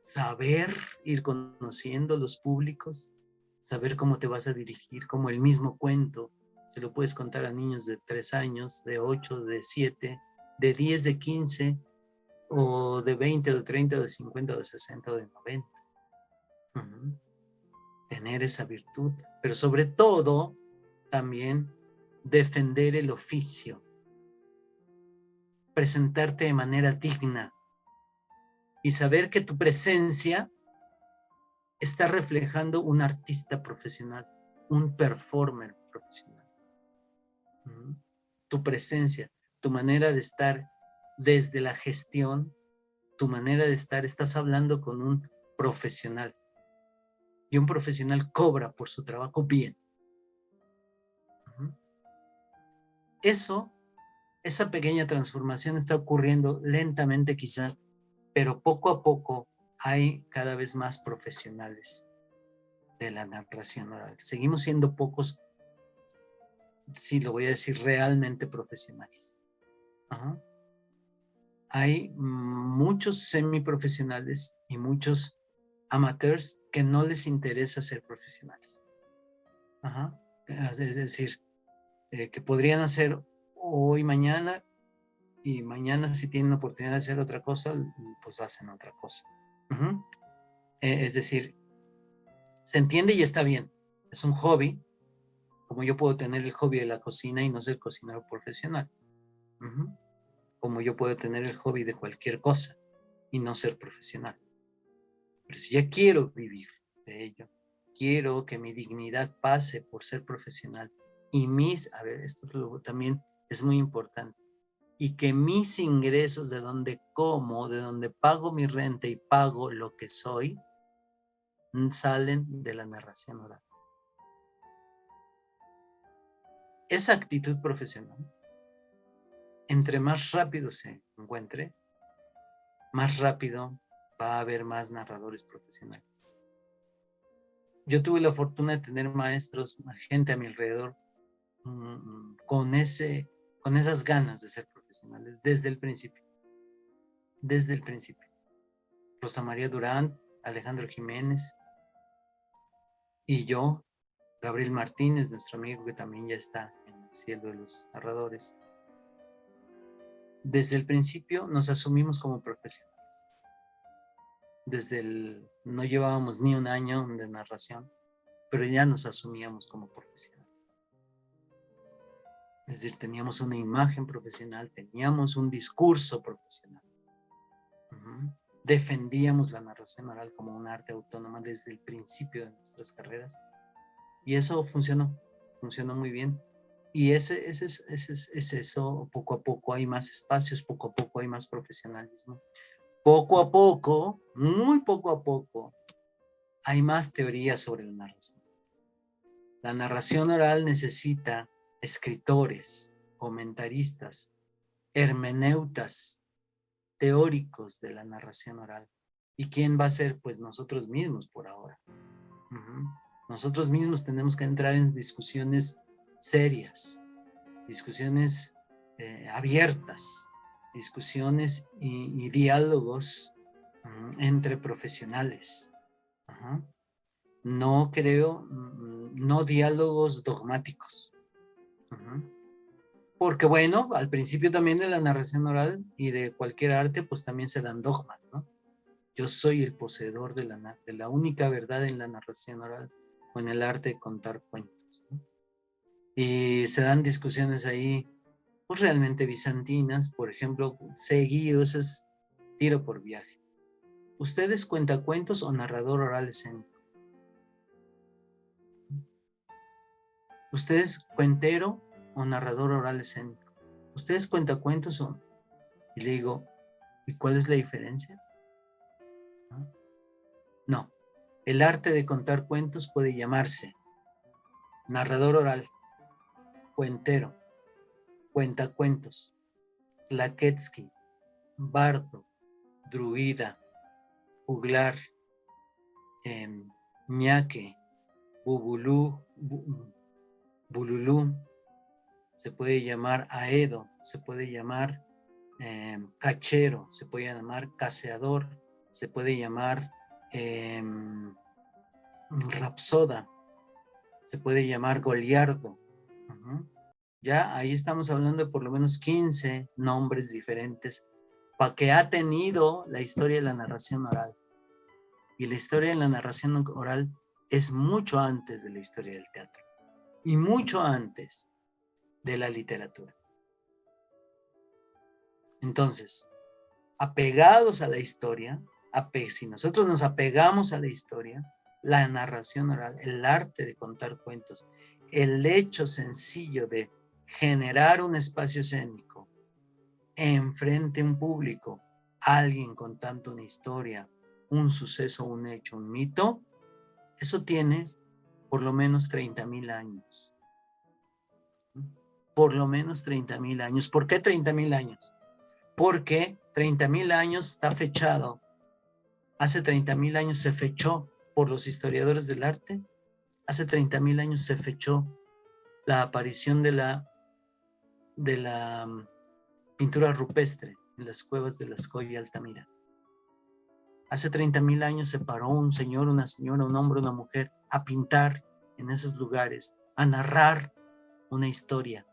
saber ir conociendo los públicos, saber cómo te vas a dirigir, como el mismo cuento. Se lo puedes contar a niños de 3 años, de 8, de 7, de 10, de 15, o de 20, o de 30, o de 50, o de 60, o de 90. Tener esa virtud, pero sobre todo también defender el oficio, presentarte de manera digna y saber que tu presencia está reflejando un artista profesional, un performer profesional. Tu presencia, tu manera de estar desde la gestión, tu manera de estar, estás hablando con un profesional. Y un profesional cobra por su trabajo bien. Esa pequeña transformación está ocurriendo lentamente quizá, pero poco a poco hay cada vez más profesionales de la narración oral. Seguimos siendo pocos, sí, lo voy a decir, realmente profesionales. Hay muchos semiprofesionales y muchos amateurs que no les interesa ser profesionales. Es decir, que podrían hacer hoy, mañana, y mañana si tienen la oportunidad de hacer otra cosa, pues hacen otra cosa. Es decir, se entiende y está bien. Es un hobby, como yo puedo tener el hobby de la cocina y no ser cocinero profesional. Como yo puedo tener el hobby de cualquier cosa y no ser profesional. Pero si ya quiero vivir de ello, quiero que mi dignidad pase por ser profesional y esto también es muy importante, y que mis ingresos de donde como, de donde pago mi renta y pago lo que soy, salen de la narración oral. Esa actitud profesional, entre más rápido se encuentre, más rápido va a haber más narradores profesionales. Yo tuve la fortuna de tener maestros, gente a mi alrededor, con esas ganas de ser profesionales desde el principio. Desde el principio. Rosa María Durán, Alejandro Jiménez y yo, Gabriel Martínez, nuestro amigo que también ya está en el cielo de los narradores. Desde el principio nos asumimos como profesionales. No llevábamos ni un año de narración, pero ya nos asumíamos como profesionales. Es decir, teníamos una imagen profesional, teníamos un discurso profesional. Defendíamos la narración oral como un arte autónoma desde el principio de nuestras carreras. Y eso funcionó muy bien. Y es eso, poco a poco hay más espacios, poco a poco hay más profesionalismo. Poco a poco, muy poco a poco, hay más teorías sobre la narración. La narración oral necesita escritores, comentaristas, hermeneutas, teóricos de la narración oral. ¿Y quién va a ser? Pues nosotros mismos por ahora. Nosotros mismos tenemos que entrar en discusiones serias, discusiones abiertas, discusiones y diálogos entre profesionales. No diálogos dogmáticos. Porque bueno, al principio también de la narración oral y de cualquier arte, pues también se dan dogmas, ¿no? Yo soy el poseedor de la única verdad en la narración oral o en el arte de contar cuentos, ¿no? Y se dan discusiones ahí, pues realmente bizantinas, por ejemplo, seguido, eso es tiro por viaje. ¿Usted es cuentacuentos o narrador oral escénico? ¿Usted es cuentero o narrador oral escénico? ¿Usted es cuentacuentos o...? Y le digo, ¿y cuál es la diferencia? No, El arte de contar cuentos puede llamarse narrador oral, cuentero, cuentacuentos, tlaquetzki, bardo, druida, juglar, ñaque, bubulú, bululú, se puede llamar aedo, se puede llamar cachero, se puede llamar caseador, se puede llamar rapsoda, se puede llamar goliardo. Ya ahí estamos hablando de por lo menos 15 nombres diferentes para que ha tenido la historia de la narración oral. Y la historia de la narración oral es mucho antes de la historia del teatro y mucho antes de la literatura. Entonces, apegados a la historia, si nosotros nos apegamos a la historia, la narración oral, el arte de contar cuentos, el hecho sencillo de generar un espacio escénico enfrente a un público, alguien contando una historia, un suceso, un hecho, un mito, eso tiene por lo menos 30,000 años. Por lo menos 30,000 años. ¿Por qué 30,000 años? Porque 30,000 años está fechado. Hace 30,000 años se fechó por los historiadores del arte. Hace 30,000 años se fechó la aparición de la pintura rupestre en las cuevas de Lascaux y Altamira. Hace 30,000 años se paró un señor, una señora, un hombre, una mujer a pintar en esos lugares, a narrar una historia,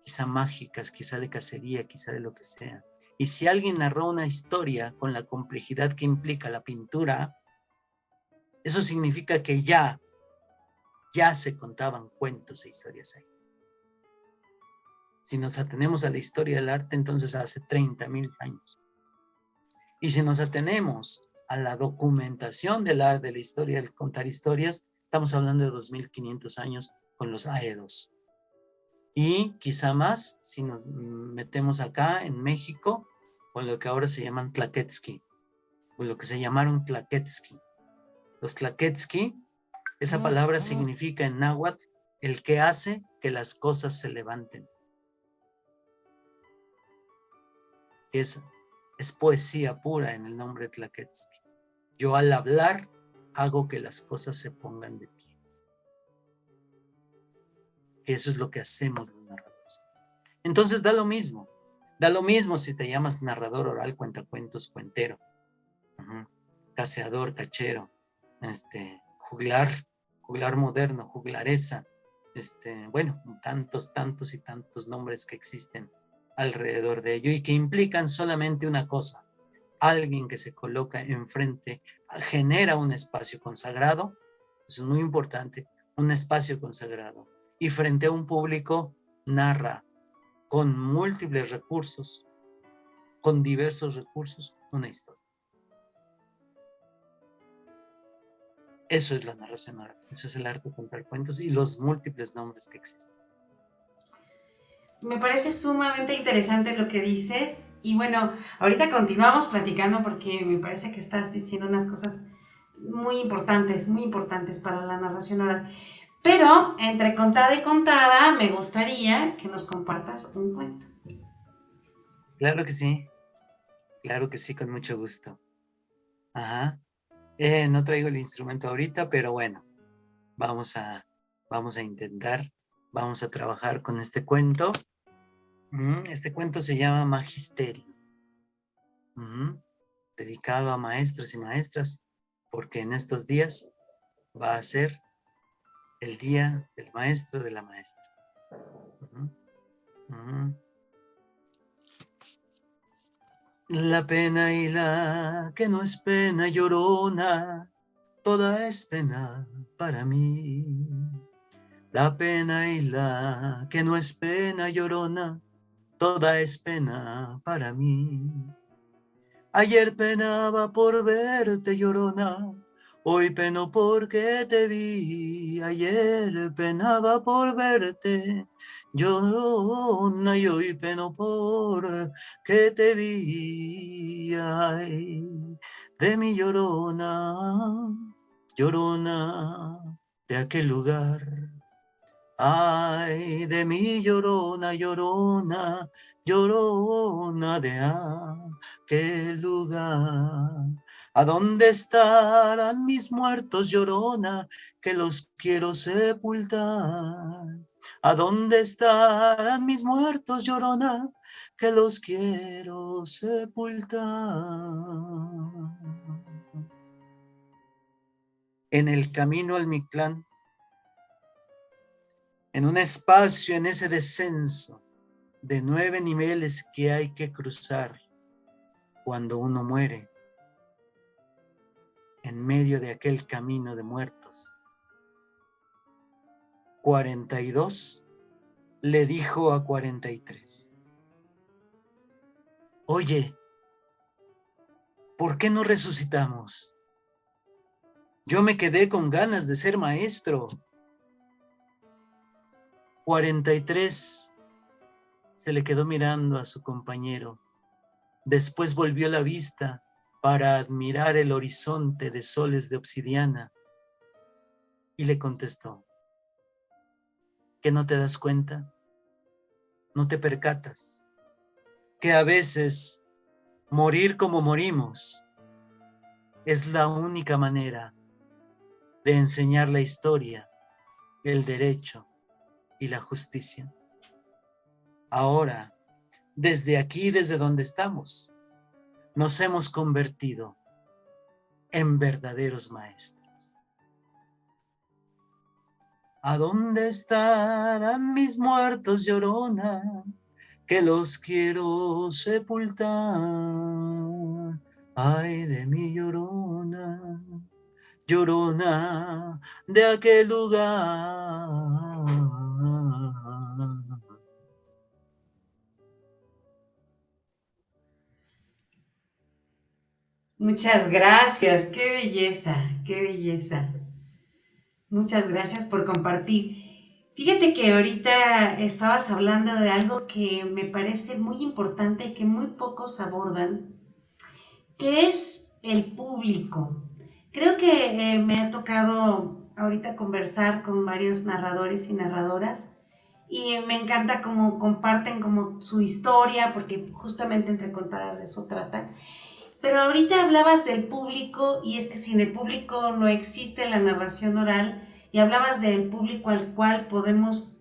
quizá mágica, quizá de cacería, quizá de lo que sea. Y si alguien narró una historia con la complejidad que implica la pintura, eso significa que ya se contaban cuentos e historias ahí. Si nos atenemos a la historia del arte, entonces hace 30,000 años. Y si nos atenemos a la documentación del arte, de la historia, del contar historias, estamos hablando de 2,500 años con los aedos. Y quizá más si nos metemos acá en México con lo que ahora se llaman tlaquetzki, o lo que se llamaron tlaquetzki. Los tlaquetzki, esa palabra significa en náhuatl el que hace que las cosas se levanten. Es poesía pura en el nombre de tlaquetzki. Yo al hablar hago que las cosas se pongan de pie. Eso es lo que hacemos los narradores. Entonces da lo mismo si te llamas narrador oral, cuentacuentos, cuentero, caseador, cachero, juglar moderno, juglaresa, bueno, tantos y tantos nombres que existen alrededor de ello y que implican solamente una cosa: alguien que se coloca enfrente, genera un espacio consagrado, eso es muy importante, un espacio consagrado, y frente a un público narra con múltiples recursos, con diversos recursos, una historia. Eso es la narración oral, eso es el arte de contar cuentos y los múltiples nombres que existen. Me parece sumamente interesante lo que dices y bueno, ahorita continuamos platicando porque me parece que estás diciendo unas cosas muy importantes para la narración oral. Pero entre contada y contada me gustaría que nos compartas un cuento. Claro que sí, con mucho gusto. Ajá. No traigo el instrumento ahorita, pero bueno, vamos a intentar, vamos a trabajar con este cuento. Este cuento se llama Magisterio, dedicado a maestros y maestras, porque en estos días va a ser el día del maestro, de la maestra. La pena y la que no es pena llorona, toda es pena para mí. La pena y la que no es pena llorona, toda es pena para mí. Ayer penaba por verte llorona, hoy peno porque te vi. Ayer penaba por verte llorona y hoy peno porque te vi. Ay, de mi llorona, llorona de aquel lugar. Ay, de mí, llorona, llorona, llorona de aquel lugar. ¿A dónde estarán mis muertos, llorona, que los quiero sepultar? ¿A dónde estarán mis muertos, llorona, que los quiero sepultar? En el camino al Mictlán, en un espacio, en ese descenso de 9 niveles que hay que cruzar cuando uno muere, en medio de aquel camino de muertos. 42 le dijo a 43, oye, ¿por qué no resucitamos? Yo me quedé con ganas de ser maestro. 43 se le quedó mirando a su compañero. Después volvió la vista para admirar el horizonte de soles de obsidiana y le contestó, ¿que no te das cuenta? ¿No te percatas? Que a veces morir como morimos es la única manera de enseñar la historia, el derecho y la justicia. Ahora, desde aquí, desde donde estamos, nos hemos convertido en verdaderos maestros. ¿A dónde estarán mis muertos, llorona, que los quiero sepultar? Ay de mí, llorona, llorona de aquel lugar. Muchas gracias, qué belleza, qué belleza. Muchas gracias por compartir. Fíjate que ahorita estabas hablando de algo que me parece muy importante y que muy pocos abordan, que es el público. Creo que me ha tocado ahorita conversar con varios narradores y narradoras y me encanta cómo comparten como su historia, porque justamente Entre Contadas de eso trata. Pero ahorita hablabas del público y es que sin el público no existe la narración oral y hablabas del público al cual podemos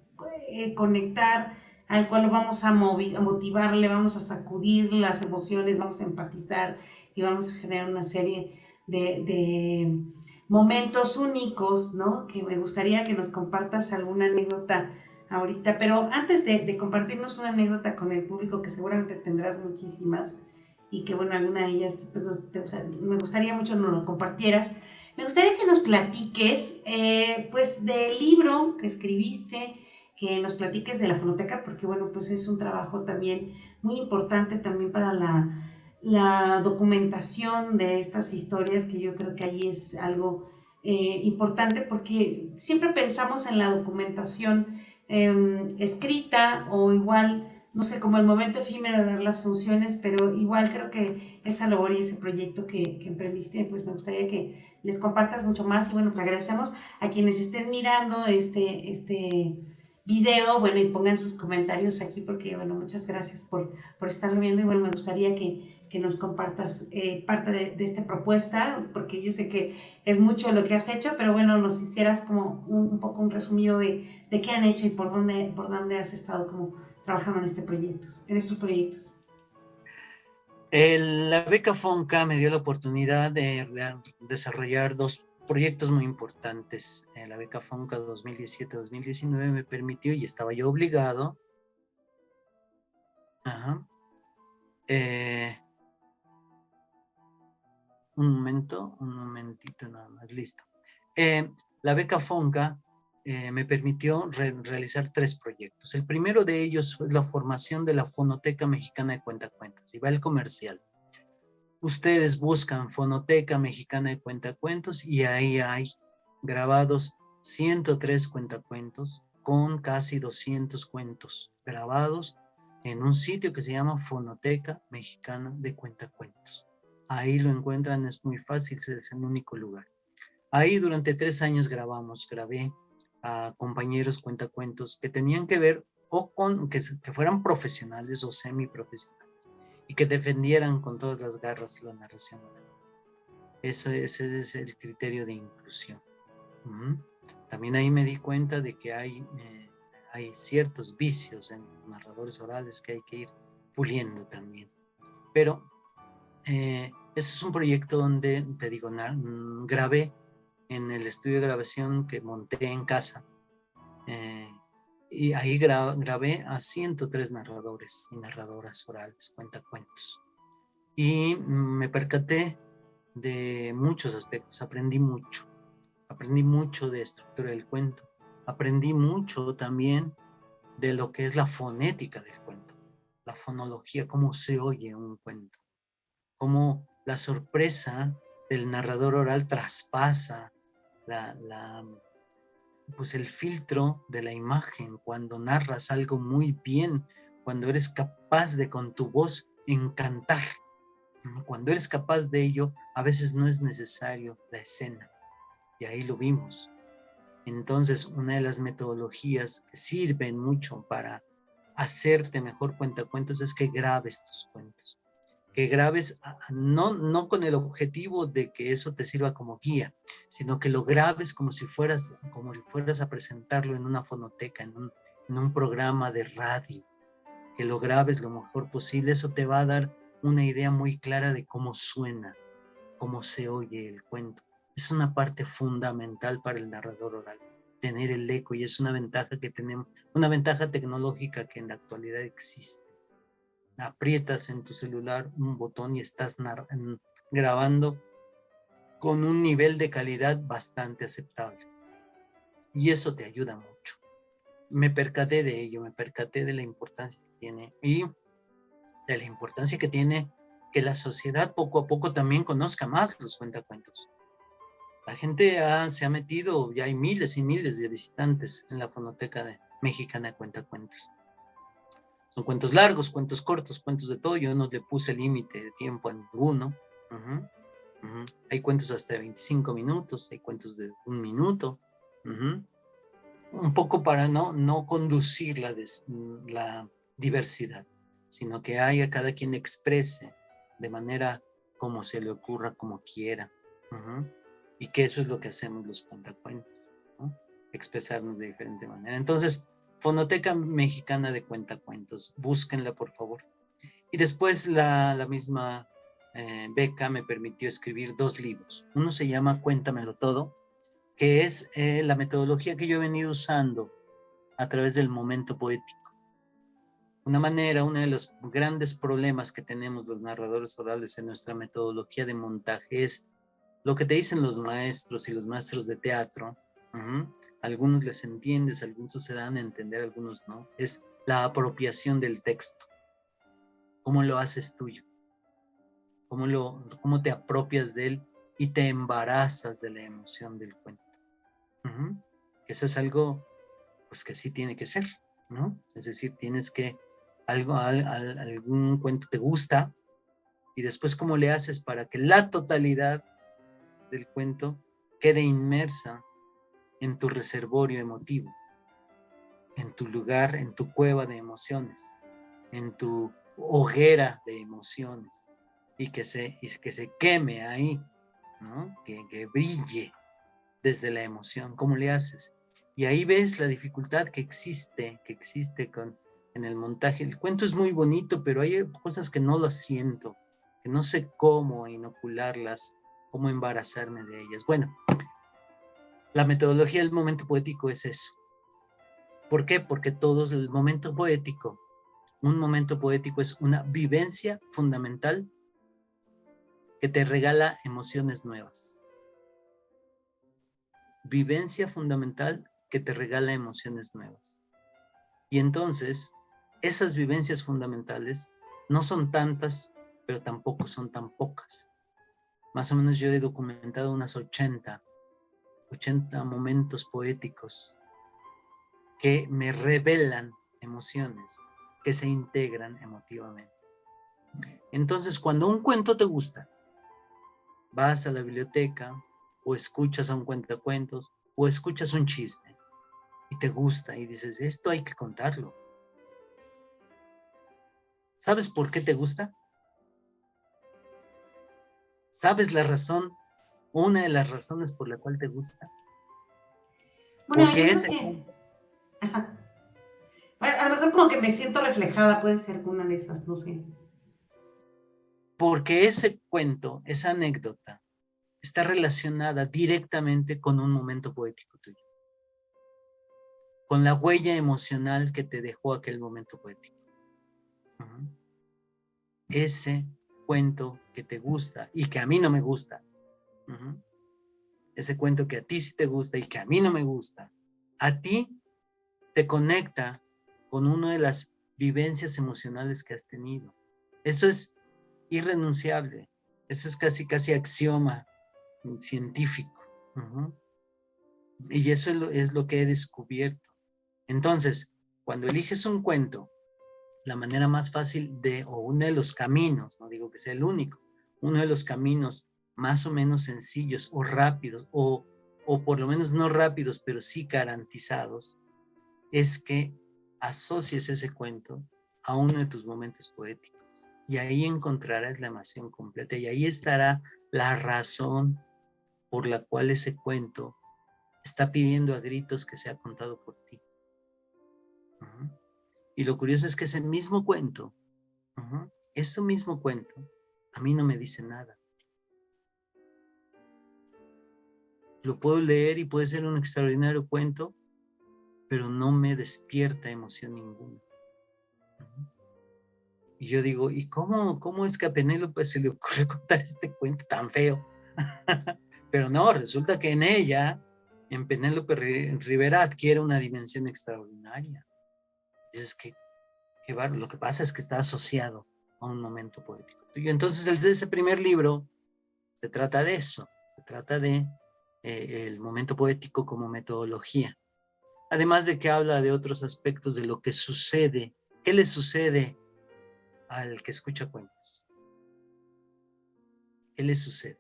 conectar, al cual vamos a motivarle, vamos a sacudir las emociones, vamos a empatizar y vamos a generar una serie de momentos únicos, ¿no? Que me gustaría que nos compartas alguna anécdota ahorita, pero antes de compartirnos una anécdota con el público, que seguramente tendrás muchísimas, y que bueno, alguna de ellas pues, me gustaría mucho nos lo compartieras. Me gustaría que nos platiques pues del libro que escribiste, que nos platiques de la fonoteca, porque bueno, pues es un trabajo también muy importante también para la documentación de estas historias, que yo creo que ahí es algo importante, porque siempre pensamos en la documentación escrita o igual, no sé, como el momento efímero de dar las funciones, pero igual creo que esa labor y ese proyecto que emprendiste, pues me gustaría que les compartas mucho más. Y bueno, pues agradecemos a quienes estén mirando este video, bueno, y pongan sus comentarios aquí, porque bueno, muchas gracias por estarlo viendo. Y bueno, me gustaría que nos compartas parte de esta propuesta, porque yo sé que es mucho lo que has hecho, pero bueno, nos hicieras como un poco un resumido de qué han hecho y por dónde has estado como trabajando en estos proyectos. La beca FONCA me dio la oportunidad de desarrollar 2 proyectos muy importantes. La beca FONCA 2017-2019 me permitió, y estaba yo obligado, un momentito nada más, listo. La beca FONCA me permitió realizar 3 proyectos. El primero de ellos fue la formación de la Fonoteca Mexicana de Cuentacuentos. Y va el comercial. Ustedes buscan Fonoteca Mexicana de Cuentacuentos y ahí hay grabados 103 cuentacuentos con casi 200 cuentos grabados en un sitio que se llama Fonoteca Mexicana de Cuentacuentos. Ahí lo encuentran, es muy fácil, es el único lugar. Ahí durante 3 años grabé a compañeros cuentacuentos que tenían que ver o con que fueran profesionales o semiprofesionales y que defendieran con todas las garras la narración oral. Ese es el criterio de inclusión. También ahí me di cuenta de que hay ciertos vicios en los narradores orales que hay que ir puliendo también. Pero ese es un proyecto donde, te digo, grabé en el estudio de grabación que monté en casa. Y ahí grabé a 103 narradores y narradoras orales, cuentacuentos. Y me percaté de muchos aspectos, aprendí mucho de estructura del cuento, aprendí mucho también de lo que es la fonética del cuento, la fonología, cómo se oye un cuento, cómo la sorpresa del narrador oral traspasa pues el filtro de la imagen cuando narras algo muy bien, cuando eres capaz de con tu voz encantar. Cuando eres capaz de ello, a veces no es necesario la escena. Y ahí lo vimos. Entonces, una de las metodologías que sirven mucho para hacerte mejor cuentacuentos es que grabes tus cuentos. Que grabes, no con el objetivo de que eso te sirva como guía, sino que lo grabes como si fueras a presentarlo en una fonoteca, en un programa de radio. Que lo grabes lo mejor posible. Eso te va a dar una idea muy clara de cómo suena, cómo se oye el cuento. Es una parte fundamental para el narrador oral, tener el eco, y es una ventaja que tenemos, una ventaja tecnológica que en la actualidad existe. Aprietas en tu celular un botón y estás grabando con un nivel de calidad bastante aceptable. Y eso te ayuda mucho. Me percaté de ello, me percaté de la importancia que tiene y de la importancia que tiene que la sociedad poco a poco también conozca más los cuentacuentos. La gente se ha metido, ya hay miles y miles de visitantes en la Fonoteca Mexicana de Cuentacuentos. Son cuentos largos, cuentos cortos, cuentos de todo. Yo no le puse límite de tiempo a ninguno. Hay cuentos hasta de 25 minutos, hay cuentos de 1 minuto. Un poco para no conducir la diversidad, sino que haya cada quien exprese de manera como se le ocurra, como quiera. Y que eso es lo que hacemos los cuentacuentos, ¿no? Expresarnos de diferente manera. Entonces, Fonoteca Mexicana de Cuentacuentos, búsquenla por favor. Y después la misma beca me permitió escribir 2 libros. Uno se llama Cuéntamelo Todo, que es la metodología que yo he venido usando a través del momento poético. Uno de los grandes problemas que tenemos los narradores orales en nuestra metodología de montaje es lo que te dicen los maestros y los maestros de teatro. Algunos les entiendes, algunos se dan a entender, algunos no. Es la apropiación del texto. ¿Cómo lo haces tuyo? ¿Cómo te apropias de él y te embarazas de la emoción del cuento? Eso es algo pues que sí tiene que ser, ¿no? Es decir, tienes que algún cuento te gusta y después cómo le haces para que la totalidad del cuento quede inmersa en tu reservorio emotivo, en tu lugar, en tu cueva de emociones, en tu hoguera de emociones, y que se queme ahí, ¿no? Que brille desde la emoción. ¿Cómo le haces? Y ahí ves la dificultad que existe en el montaje. El cuento es muy bonito, pero hay cosas que no las siento, que no sé cómo inocularlas, cómo embarazarme de ellas. Bueno, la metodología del momento poético es eso. ¿Por qué? Porque un momento poético es una vivencia fundamental que te regala emociones nuevas. Vivencia fundamental que te regala emociones nuevas. Y entonces, esas vivencias fundamentales no son tantas, pero tampoco son tan pocas. Más o menos yo he documentado unas 80 momentos poéticos que me revelan emociones, que se integran emotivamente. Entonces, cuando un cuento te gusta, vas a la biblioteca, o escuchas a un cuentacuentos, o escuchas un chisme y te gusta y dices, esto hay que contarlo. ¿Sabes por qué te gusta? ¿Sabes la razón? Una de las razones por la cual te gusta. Bueno, yo creo que... Ajá. Bueno, a lo mejor como que me siento reflejada, puede ser una de esas, no sé. Porque ese cuento, esa anécdota, está relacionada directamente con un momento poético tuyo, con la huella emocional que te dejó aquel momento poético. Ese cuento que te gusta y que a mí no me gusta, ese cuento que a ti sí te gusta y que a mí no me gusta, a ti te conecta con una de las vivencias emocionales que has tenido. Eso es irrenunciable, eso es casi axioma científico. Y eso es lo que he descubierto. Entonces, cuando eliges un cuento, la manera más fácil o uno de los caminos, no digo que sea el único, uno de los caminos más o menos sencillos o rápidos, o por lo menos no rápidos, pero sí garantizados, es que asocies ese cuento a uno de tus momentos poéticos. Y ahí encontrarás la emoción completa, y ahí estará la razón por la cual ese cuento está pidiendo a gritos que sea contado por ti. Y lo curioso es que ese mismo cuento, ese mismo cuento, a mí no me dice nada. Lo puedo leer y puede ser un extraordinario cuento, pero no me despierta emoción ninguna. Y yo digo, ¿y cómo es que a Penélope se le ocurre contar este cuento tan feo? Pero no, resulta que en Penélope Rivera adquiere una dimensión extraordinaria. Dices que lo que pasa es que está asociado a un momento poético tuyo. Entonces, ese primer libro se trata de eso, se trata de el momento poético como metodología. Además de que habla de otros aspectos de lo que sucede, qué le sucede al que escucha cuentos. ¿Qué le sucede?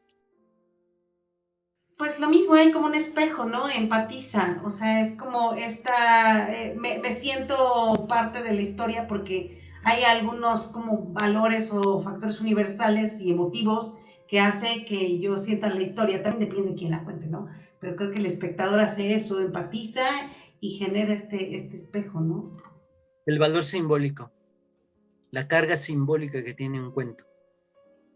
Pues lo mismo, hay como un espejo, ¿no? Empatiza, o sea, es como me siento parte de la historia porque hay algunos como valores o factores universales y emotivos que hace que yo sienta la historia, también depende de quién la cuente, ¿no? Pero creo que el espectador hace eso, empatiza y genera este espejo, ¿no? El valor simbólico, la carga simbólica que tiene un cuento.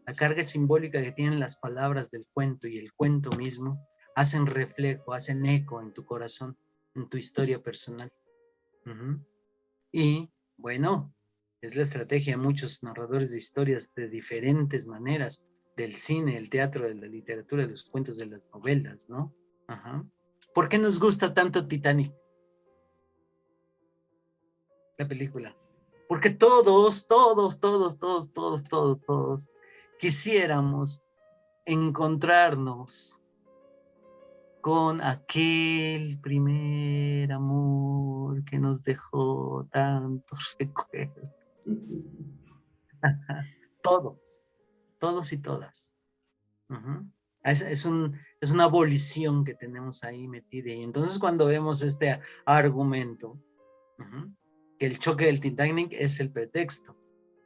La carga simbólica que tienen las palabras del cuento y el cuento mismo hacen reflejo, hacen eco en tu corazón, en tu historia personal. Y bueno, es la estrategia de muchos narradores de historias de diferentes maneras, del cine, el teatro, de la literatura, de los cuentos, de las novelas, ¿no? ¿Por qué nos gusta tanto Titanic? La película. Porque todos quisiéramos encontrarnos con aquel primer amor que nos dejó tantos recuerdos. Todos y todas. Es una abolición que tenemos ahí metida. Y entonces cuando vemos este argumento, que el choque del Titanic es el pretexto,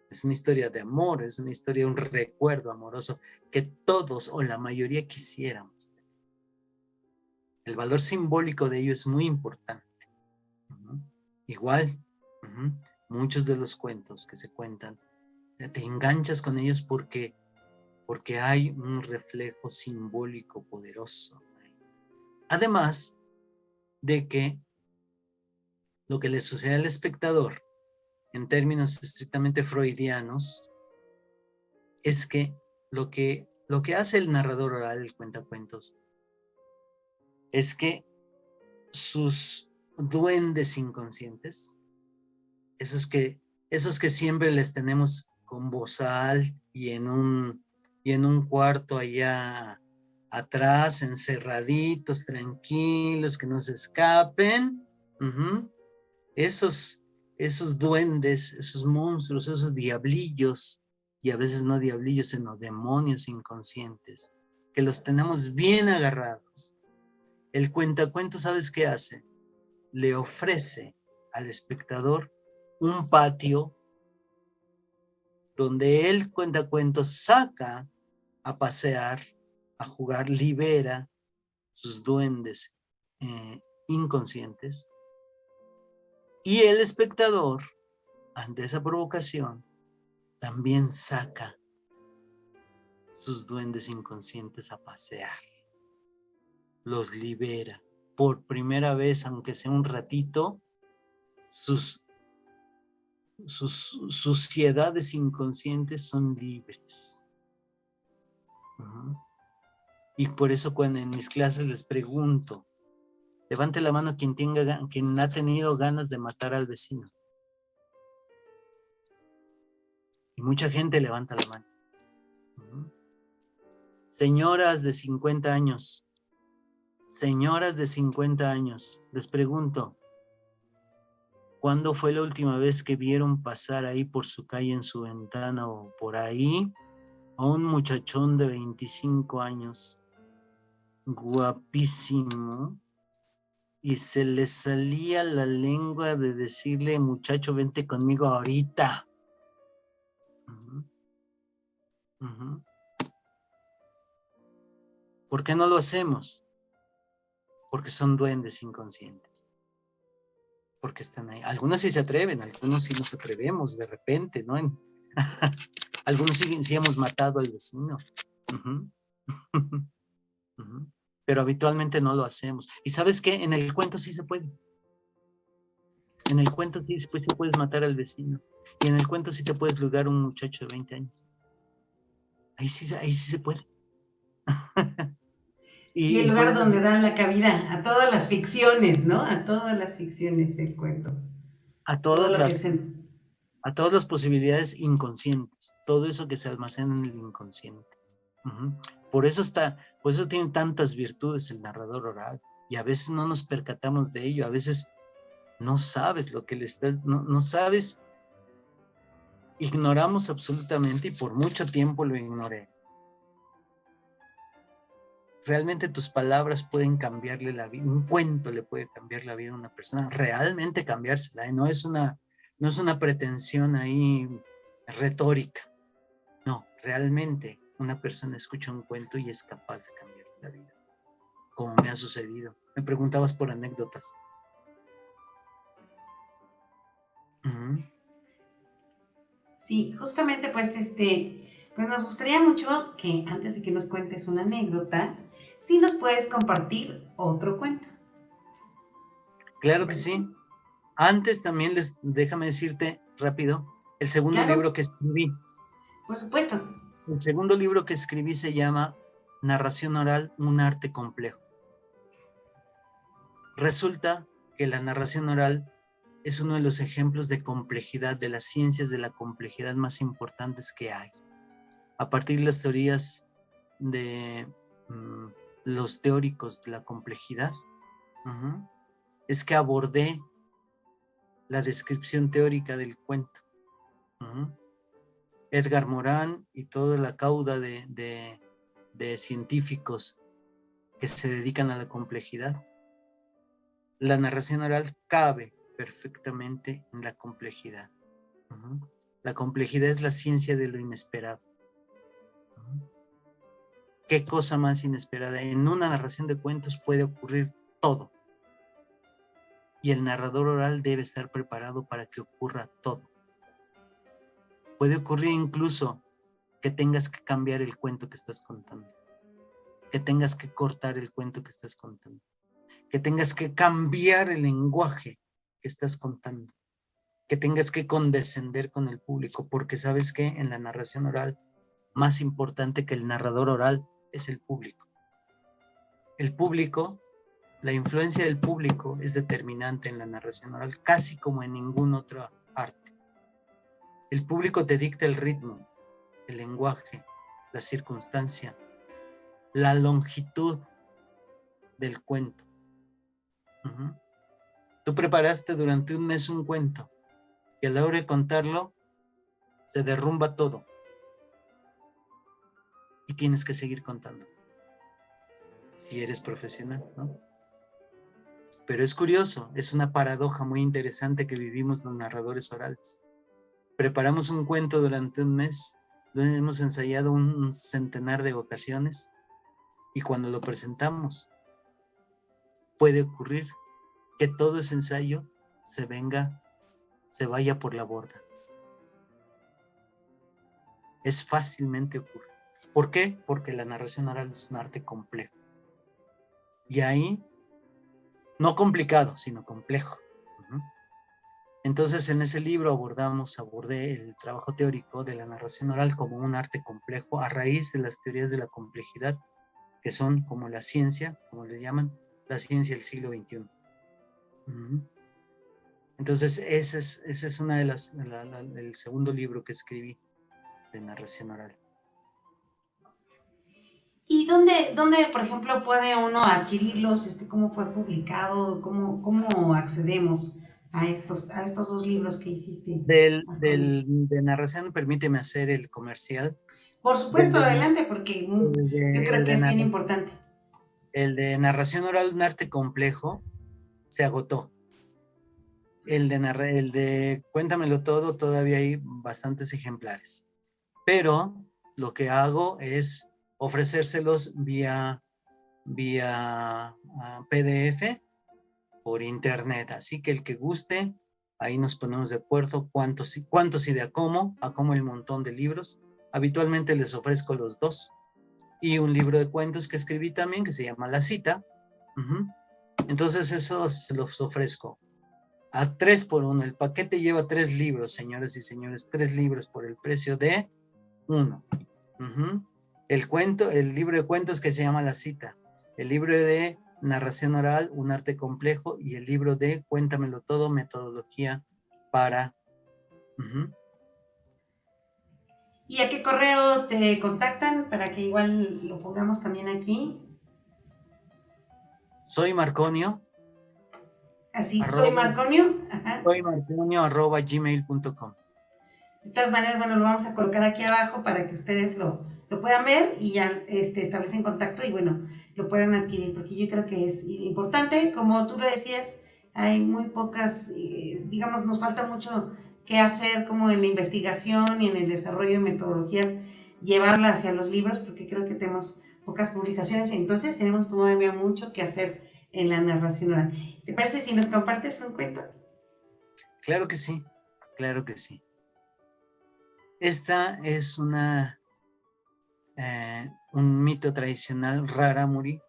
es una historia de amor, es una historia, un recuerdo amoroso que todos o la mayoría quisiéramos. El valor simbólico de ello es muy importante. Igual, muchos de los cuentos que se cuentan, te enganchas con ellos porque hay un reflejo simbólico poderoso. Además de que lo que le sucede al espectador, en términos estrictamente freudianos, es que lo que hace el narrador oral, el cuentacuentos, es que sus duendes inconscientes, esos que siempre les tenemos con bozal y en un cuarto allá atrás, encerraditos, tranquilos, que no se escapen, esos duendes, esos monstruos, esos diablillos, y a veces no diablillos, sino demonios inconscientes, que los tenemos bien agarrados. El cuentacuentos, ¿sabes qué hace? Le ofrece al espectador un patio donde el cuentacuentos saca a pasear, a jugar, libera sus duendes inconscientes, y el espectador, ante esa provocación, también saca sus duendes inconscientes a pasear, los libera. Por primera vez, aunque sea un ratito, sus suciedades inconscientes son libres. Y por eso cuando en mis clases les pregunto, levante la mano quien ha tenido ganas de matar al vecino. Y mucha gente levanta la mano. Señoras de 50 años, les pregunto, ¿cuándo fue la última vez que vieron pasar ahí por su calle, en su ventana o por ahí, a un muchachón de 25 años, guapísimo, y se le salía la lengua de decirle, muchacho, vente conmigo ahorita? ¿Por qué no lo hacemos? Porque son duendes inconscientes. Porque están ahí. Algunos sí se atreven, algunos sí nos atrevemos de repente, ¿no? Algunos sí hemos matado al vecino. Pero habitualmente no lo hacemos. ¿Y sabes qué? En el cuento sí se puede. En el cuento sí puedes matar al vecino. Y en el cuento sí te puedes ligar a un muchacho de 20 años. Ahí sí se puede. Y el lugar donde dan la cabida a todas las ficciones, ¿no? A todas las ficciones, el cuento. A todas las posibilidades inconscientes. Todo eso que se almacena en el inconsciente. Por eso tiene tantas virtudes el narrador oral. Y a veces no nos percatamos de ello. A veces no sabes lo que le estás, no sabes. Ignoramos absolutamente, y por mucho tiempo lo ignoré. Realmente tus palabras pueden cambiarle la vida. Un cuento le puede cambiar la vida a una persona. Realmente cambiársela. No es una pretensión ahí retórica. No, realmente una persona escucha un cuento y es capaz de cambiar la vida. Como me ha sucedido. Me preguntabas por anécdotas. Sí, justamente pues nos gustaría mucho que antes de que nos cuentes una anécdota, sí nos puedes compartir otro cuento. Claro que sí. Antes también déjame decirte rápido, el segundo libro que escribí. Por supuesto. El segundo libro que escribí se llama Narración oral, un arte complejo. Resulta que la narración oral es uno de los ejemplos de complejidad, de las ciencias de la complejidad más importantes que hay. A partir de las teorías de los teóricos de la complejidad, es que abordé la descripción teórica del cuento. Edgar Morin y toda la cauda de científicos que se dedican a la complejidad. La narración oral cabe perfectamente en la complejidad. La complejidad es la ciencia de lo inesperado. ¿Qué cosa más inesperada? En una narración de cuentos puede ocurrir todo. Y el narrador oral debe estar preparado para que ocurra todo. Puede ocurrir incluso que tengas que cambiar el cuento que estás contando, que tengas que cortar el cuento que estás contando, que tengas que cambiar el lenguaje que estás contando, que tengas que condescender con el público, porque sabes que en la narración oral, más importante que el narrador oral es el público. El público, la influencia del público es determinante en la narración oral, casi como en ningún otro arte. El público te dicta el ritmo, el lenguaje, la circunstancia, la longitud del cuento. Tú preparaste durante un mes un cuento y a la hora de contarlo se derrumba todo y tienes que seguir contando. si eres profesional, ¿no? Pero es curioso, es una paradoja muy interesante que vivimos los narradores orales. Preparamos un cuento durante un mes, lo hemos ensayado un centenar de ocasiones, y cuando lo presentamos, puede ocurrir que todo ese ensayo se vaya por la borda. Es fácilmente ocurre. ¿Por qué? Porque la narración oral es un arte complejo. Y ahí, no complicado, sino complejo. Entonces, en ese libro abordé el trabajo teórico de la narración oral como un arte complejo a raíz de las teorías de la complejidad, que son como la ciencia, como le llaman, la ciencia del siglo XXI. Entonces, ese es una de el segundo libro que escribí de narración oral. ¿Y dónde, por ejemplo, puede uno adquirirlos? ¿Cómo fue publicado? ¿Cómo accedemos a estos dos libros que hiciste? De narración, permíteme hacer el comercial. Por supuesto, adelante, porque yo creo que es bien importante. El de narración oral, un arte complejo, se agotó. El de Cuéntamelo Todo, todavía hay bastantes ejemplares. Pero lo que hago es ofrecérselos vía PDF por internet. Así que el que guste, ahí nos ponemos de acuerdo cuántos y de a cómo el montón de libros. Habitualmente les ofrezco los dos. Y un libro de cuentos que escribí también, que se llama La Cita. Entonces eso se los ofrezco a 3 por 1. El paquete lleva 3 libros, señoras y señores, 3 libros por el precio de 1. El libro de cuentos que se llama La Cita. El libro de narración oral, un arte complejo, y el libro de Cuéntamelo Todo, metodología para... ¿Y a qué correo te contactan para que igual lo pongamos también aquí? Soy Marconio. Así, soy Marconio. Soy Marconio@gmail.com. De todas maneras, bueno, lo vamos a colocar aquí abajo para que ustedes lo puedan ver y ya establecen contacto y bueno, lo puedan adquirir, porque yo creo que es importante, como tú lo decías, hay muy pocas, digamos, nos falta mucho que hacer como en la investigación y en el desarrollo de metodologías, llevarla hacia los libros, porque creo que tenemos pocas publicaciones, entonces tenemos todavía mucho que hacer en la narración oral. ¿Te parece si nos compartes un cuento? Claro que sí, claro que sí. Esta es un mito tradicional rarámuri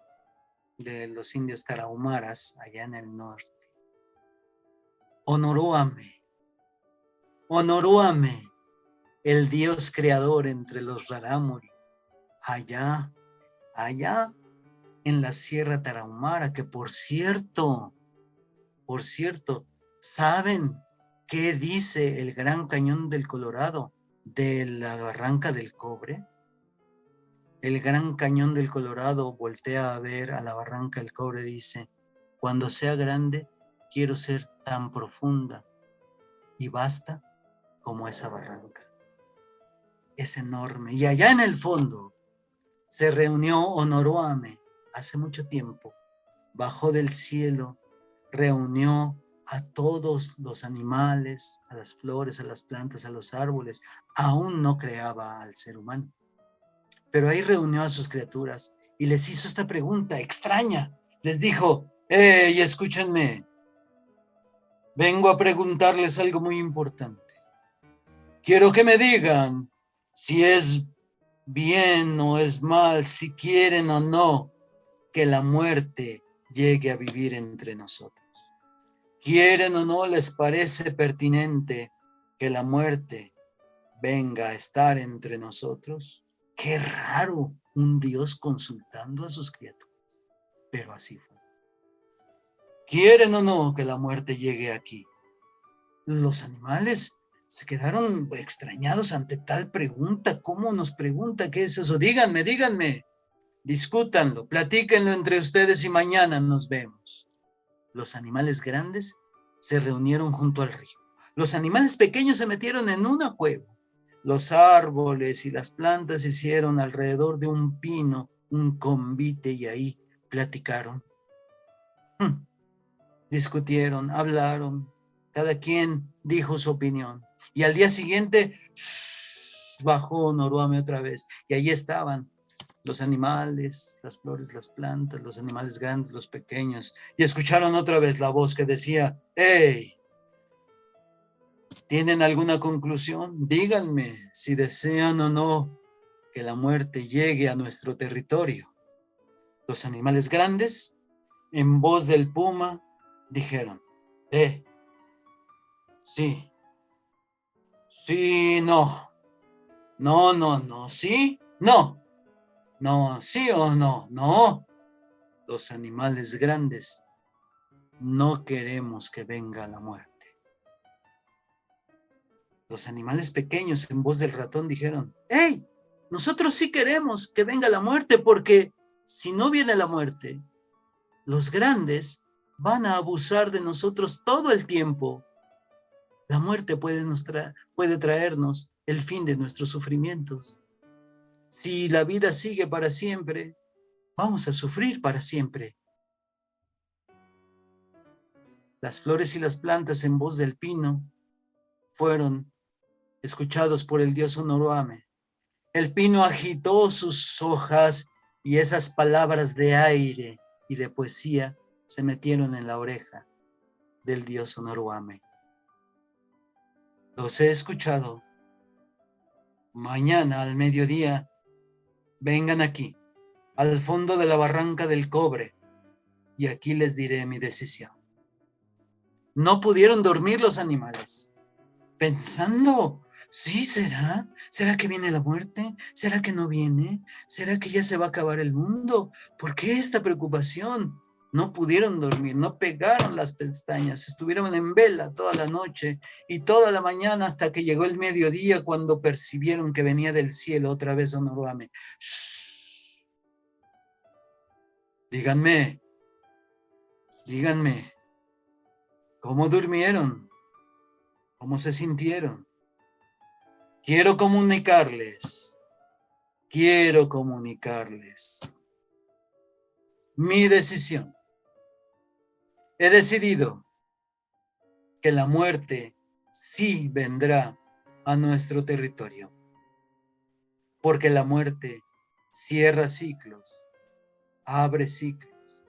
de los indios tarahumaras allá en el norte. Honoróame, honoróame, el dios creador entre los rarámuri, allá en la Sierra Tarahumara, que por cierto, ¿saben qué dice el Gran Cañón del Colorado de la Barranca del Cobre? El Gran Cañón del Colorado voltea a ver a la Barranca del Cobre y dice: cuando sea grande, quiero ser tan profunda y vasta como esa barranca. Es enorme. Y allá en el fondo se reunió Honoróame hace mucho tiempo. Bajó del cielo, reunió a todos los animales, a las flores, a las plantas, a los árboles. Aún no creaba al ser humano. Pero ahí reunió a sus criaturas y les hizo esta pregunta extraña. Les dijo: ¡Ey, escúchenme! Vengo a preguntarles algo muy importante. Quiero que me digan si es bien o es mal, si quieren o no que la muerte llegue a vivir entre nosotros. ¿Quieren o no les parece pertinente que la muerte venga a estar entre nosotros? Qué raro, un Dios consultando a sus criaturas, pero así fue. ¿Quieren o no que la muerte llegue aquí? Los animales se quedaron extrañados ante tal pregunta. ¿Cómo nos pregunta? ¿Qué es eso? Díganme. Discútanlo, platíquenlo entre ustedes y mañana nos vemos. Los animales grandes se reunieron junto al río. Los animales pequeños se metieron en una cueva. Los árboles y las plantas hicieron alrededor de un pino un convite y ahí platicaron. Discutieron, hablaron, cada quien dijo su opinión. Y al día siguiente bajó Noruame otra vez. Y ahí estaban los animales, las flores, las plantas, los animales grandes, los pequeños. Y escucharon otra vez la voz que decía: ¡Hey! ¿Tienen alguna conclusión? Díganme si desean o no que la muerte llegue a nuestro territorio. Los animales grandes, en voz del puma, dijeron: sí, sí, no, no, no, no, sí, no, no, sí o no, no. Los animales grandes, no queremos que venga la muerte. Los animales pequeños, en voz del ratón, dijeron: ¡Hey! Nosotros sí queremos que venga la muerte, porque si no viene la muerte, los grandes van a abusar de nosotros todo el tiempo. La muerte puede traernos el fin de nuestros sufrimientos. Si la vida sigue para siempre, vamos a sufrir para siempre. Las flores y las plantas, en voz del pino, fueron escuchados por el dios Onoruame. El pino agitó sus hojas y esas palabras de aire y de poesía se metieron en la oreja del dios Onoruame. Los he escuchado. Mañana al mediodía, vengan aquí, al fondo de la barranca del Cobre, y aquí les diré mi decisión. No pudieron dormir los animales, pensando: ¿sí será? ¿Será que viene la muerte? ¿Será que no viene? ¿Será que ya se va a acabar el mundo? ¿Por qué esta preocupación? No pudieron dormir, no pegaron las pestañas, estuvieron en vela toda la noche y toda la mañana hasta que llegó el mediodía, cuando percibieron que venía del cielo otra vez Onoruame. ¡Shh! Díganme, ¿cómo durmieron? ¿Cómo se sintieron? Quiero comunicarles mi decisión. He decidido que la muerte sí vendrá a nuestro territorio, porque la muerte cierra ciclos, abre ciclos,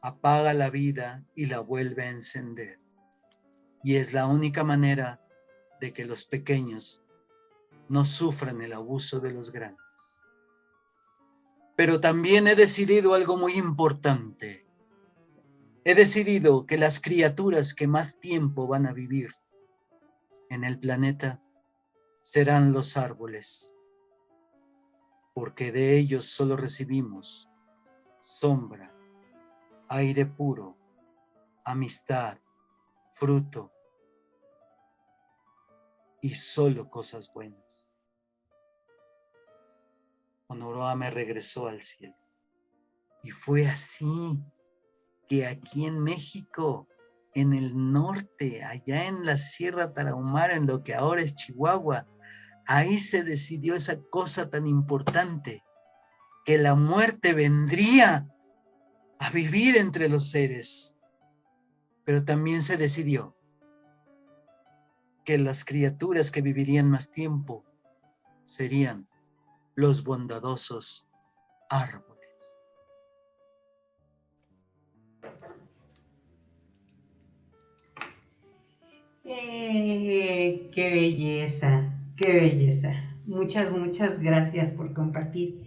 apaga la vida y la vuelve a encender. Y es la única manera de que los pequeños no sufran el abuso de los grandes. Pero también he decidido algo muy importante. He decidido que las criaturas que más tiempo van a vivir en el planeta serán los árboles, porque de ellos solo recibimos sombra, aire puro, amistad, fruto y solo cosas buenas. Onoruame regresó al cielo. Y fue así que aquí en México, en el norte, allá en la Sierra Tarahumara, en lo que ahora es Chihuahua, ahí se decidió esa cosa tan importante, que la muerte vendría a vivir entre los seres. Pero también se decidió que las criaturas que vivirían más tiempo serían los bondadosos árboles. Qué belleza, qué belleza. Muchas, muchas gracias por compartir.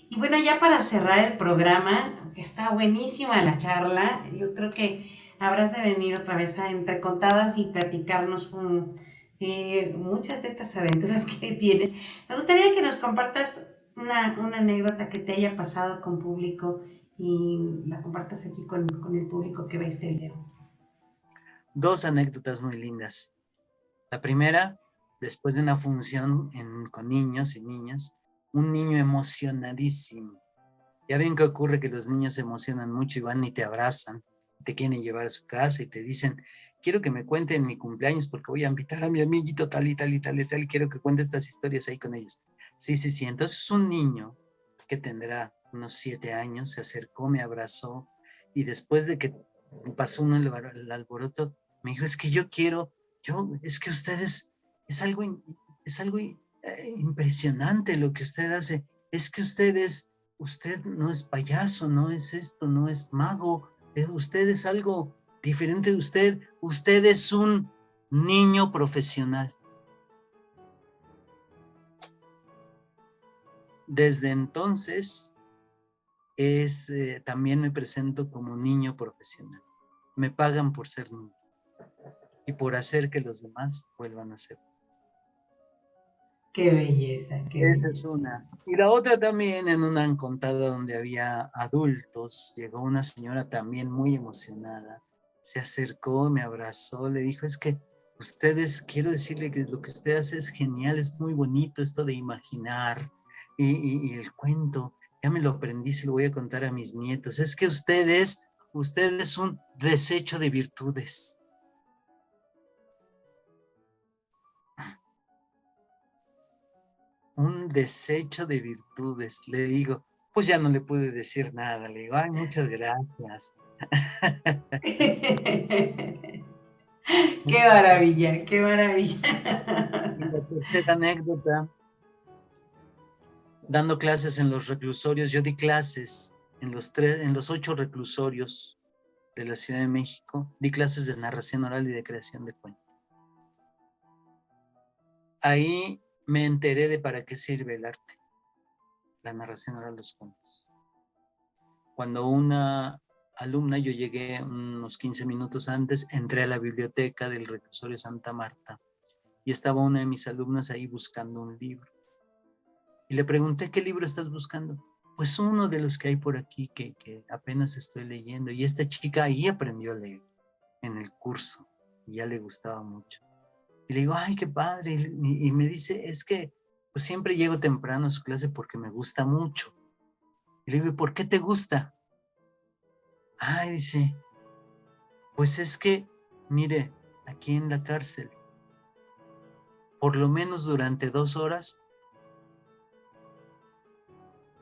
Y bueno, ya para cerrar el programa, que está buenísima la charla, yo creo que habrás de venir otra vez a Entre Contadas y platicarnos muchas de estas aventuras que tienes. Me gustaría que nos compartas una anécdota que te haya pasado con público y la compartas aquí con el público que ve este video. Dos anécdotas muy lindas. La primera, después de una función con niños y niñas, un niño emocionadísimo. Ya ven que ocurre que los niños se emocionan mucho y van y te abrazan, te quieren llevar a su casa y te dicen: quiero que me cuenten mi cumpleaños porque voy a invitar a mi amiguito tal y tal y tal y tal y quiero que cuente estas historias ahí con ellos. Sí. Entonces un niño que tendrá unos 7 años, se acercó, me abrazó y después de que pasó el alboroto, me dijo, es que es que ustedes, es algo impresionante lo que usted hace, es que usted no es payaso, no es esto, no es mago, usted es algo diferente de usted es un niño profesional. Desde entonces, también me presento como niño profesional. Me pagan por ser niño y por hacer que los demás vuelvan a ser. Qué belleza, qué Esa belleza. es una. Y la otra también, en una encontada donde había adultos, llegó una señora también muy emocionada, se acercó, me abrazó, le dijo, es que quiero decirle que lo que usted hace es genial, es muy bonito esto de imaginar y el cuento, ya me lo aprendí, se lo voy a contar a mis nietos, es que usted es un desecho de virtudes. Un desecho de virtudes. Le digo, pues ya no le pude decir nada. Le digo, ay, muchas gracias. Qué maravilla, qué maravilla. Y la tercera anécdota, dando clases en los reclusorios, yo di clases en los 8 reclusorios de la Ciudad de México, di clases de narración oral y de creación de cuentos. Ahí me enteré de para qué sirve el arte, la narración oral, los cuentos. Cuando una alumna, yo llegué unos 15 minutos antes, entré a la biblioteca del reclusorio Santa Marta y estaba una de mis alumnas ahí buscando un libro. Y le pregunté, ¿qué libro estás buscando? Pues uno de los que hay por aquí que apenas estoy leyendo. Y esta chica ahí aprendió a leer en el curso y ya le gustaba mucho. Y le digo, ay, qué padre. Y me dice, es que pues siempre llego temprano a su clase porque me gusta mucho. Y le digo, ¿y por qué te gusta? Ay, dice, pues es que, mire, aquí en la cárcel, por lo menos durante 2 horas,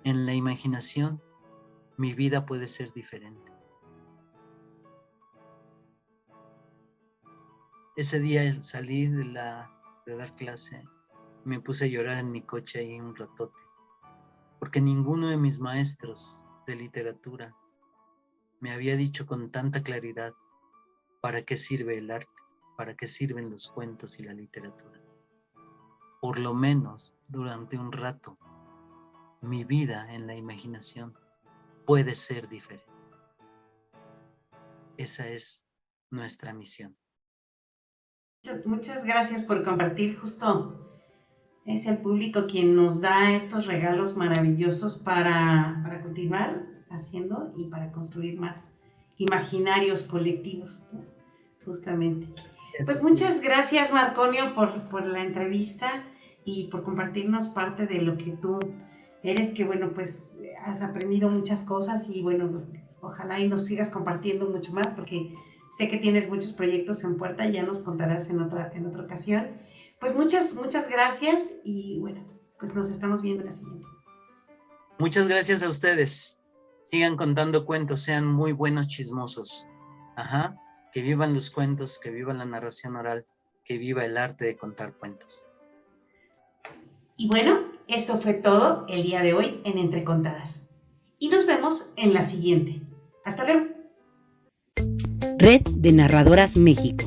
en la imaginación, mi vida puede ser diferente. Ese día salí de dar clase, me puse a llorar en mi coche ahí un ratote, porque ninguno de mis maestros de literatura me había dicho con tanta claridad para qué sirve el arte, para qué sirven los cuentos y la literatura. Por lo menos durante un rato, mi vida en la imaginación puede ser diferente. Esa es nuestra misión. Muchas gracias por compartir. Justo es el público quien nos da estos regalos maravillosos para continuar haciendo y para construir más imaginarios colectivos, ¿no? Justamente. Pues muchas gracias, Marconio, por la entrevista y por compartirnos parte de lo que tú eres, que bueno, pues has aprendido muchas cosas y bueno, ojalá y nos sigas compartiendo mucho más, porque sé que tienes muchos proyectos en puerta, ya nos contarás en otra ocasión. Pues muchas gracias y bueno, pues nos estamos viendo en la siguiente. Muchas gracias a ustedes. Sigan contando cuentos, sean muy buenos chismosos. Ajá. Que vivan los cuentos, que viva la narración oral, que viva el arte de contar cuentos. Y bueno, esto fue todo el día de hoy en Entre Contadas. Y nos vemos en la siguiente. Hasta luego. Red de Narradoras México.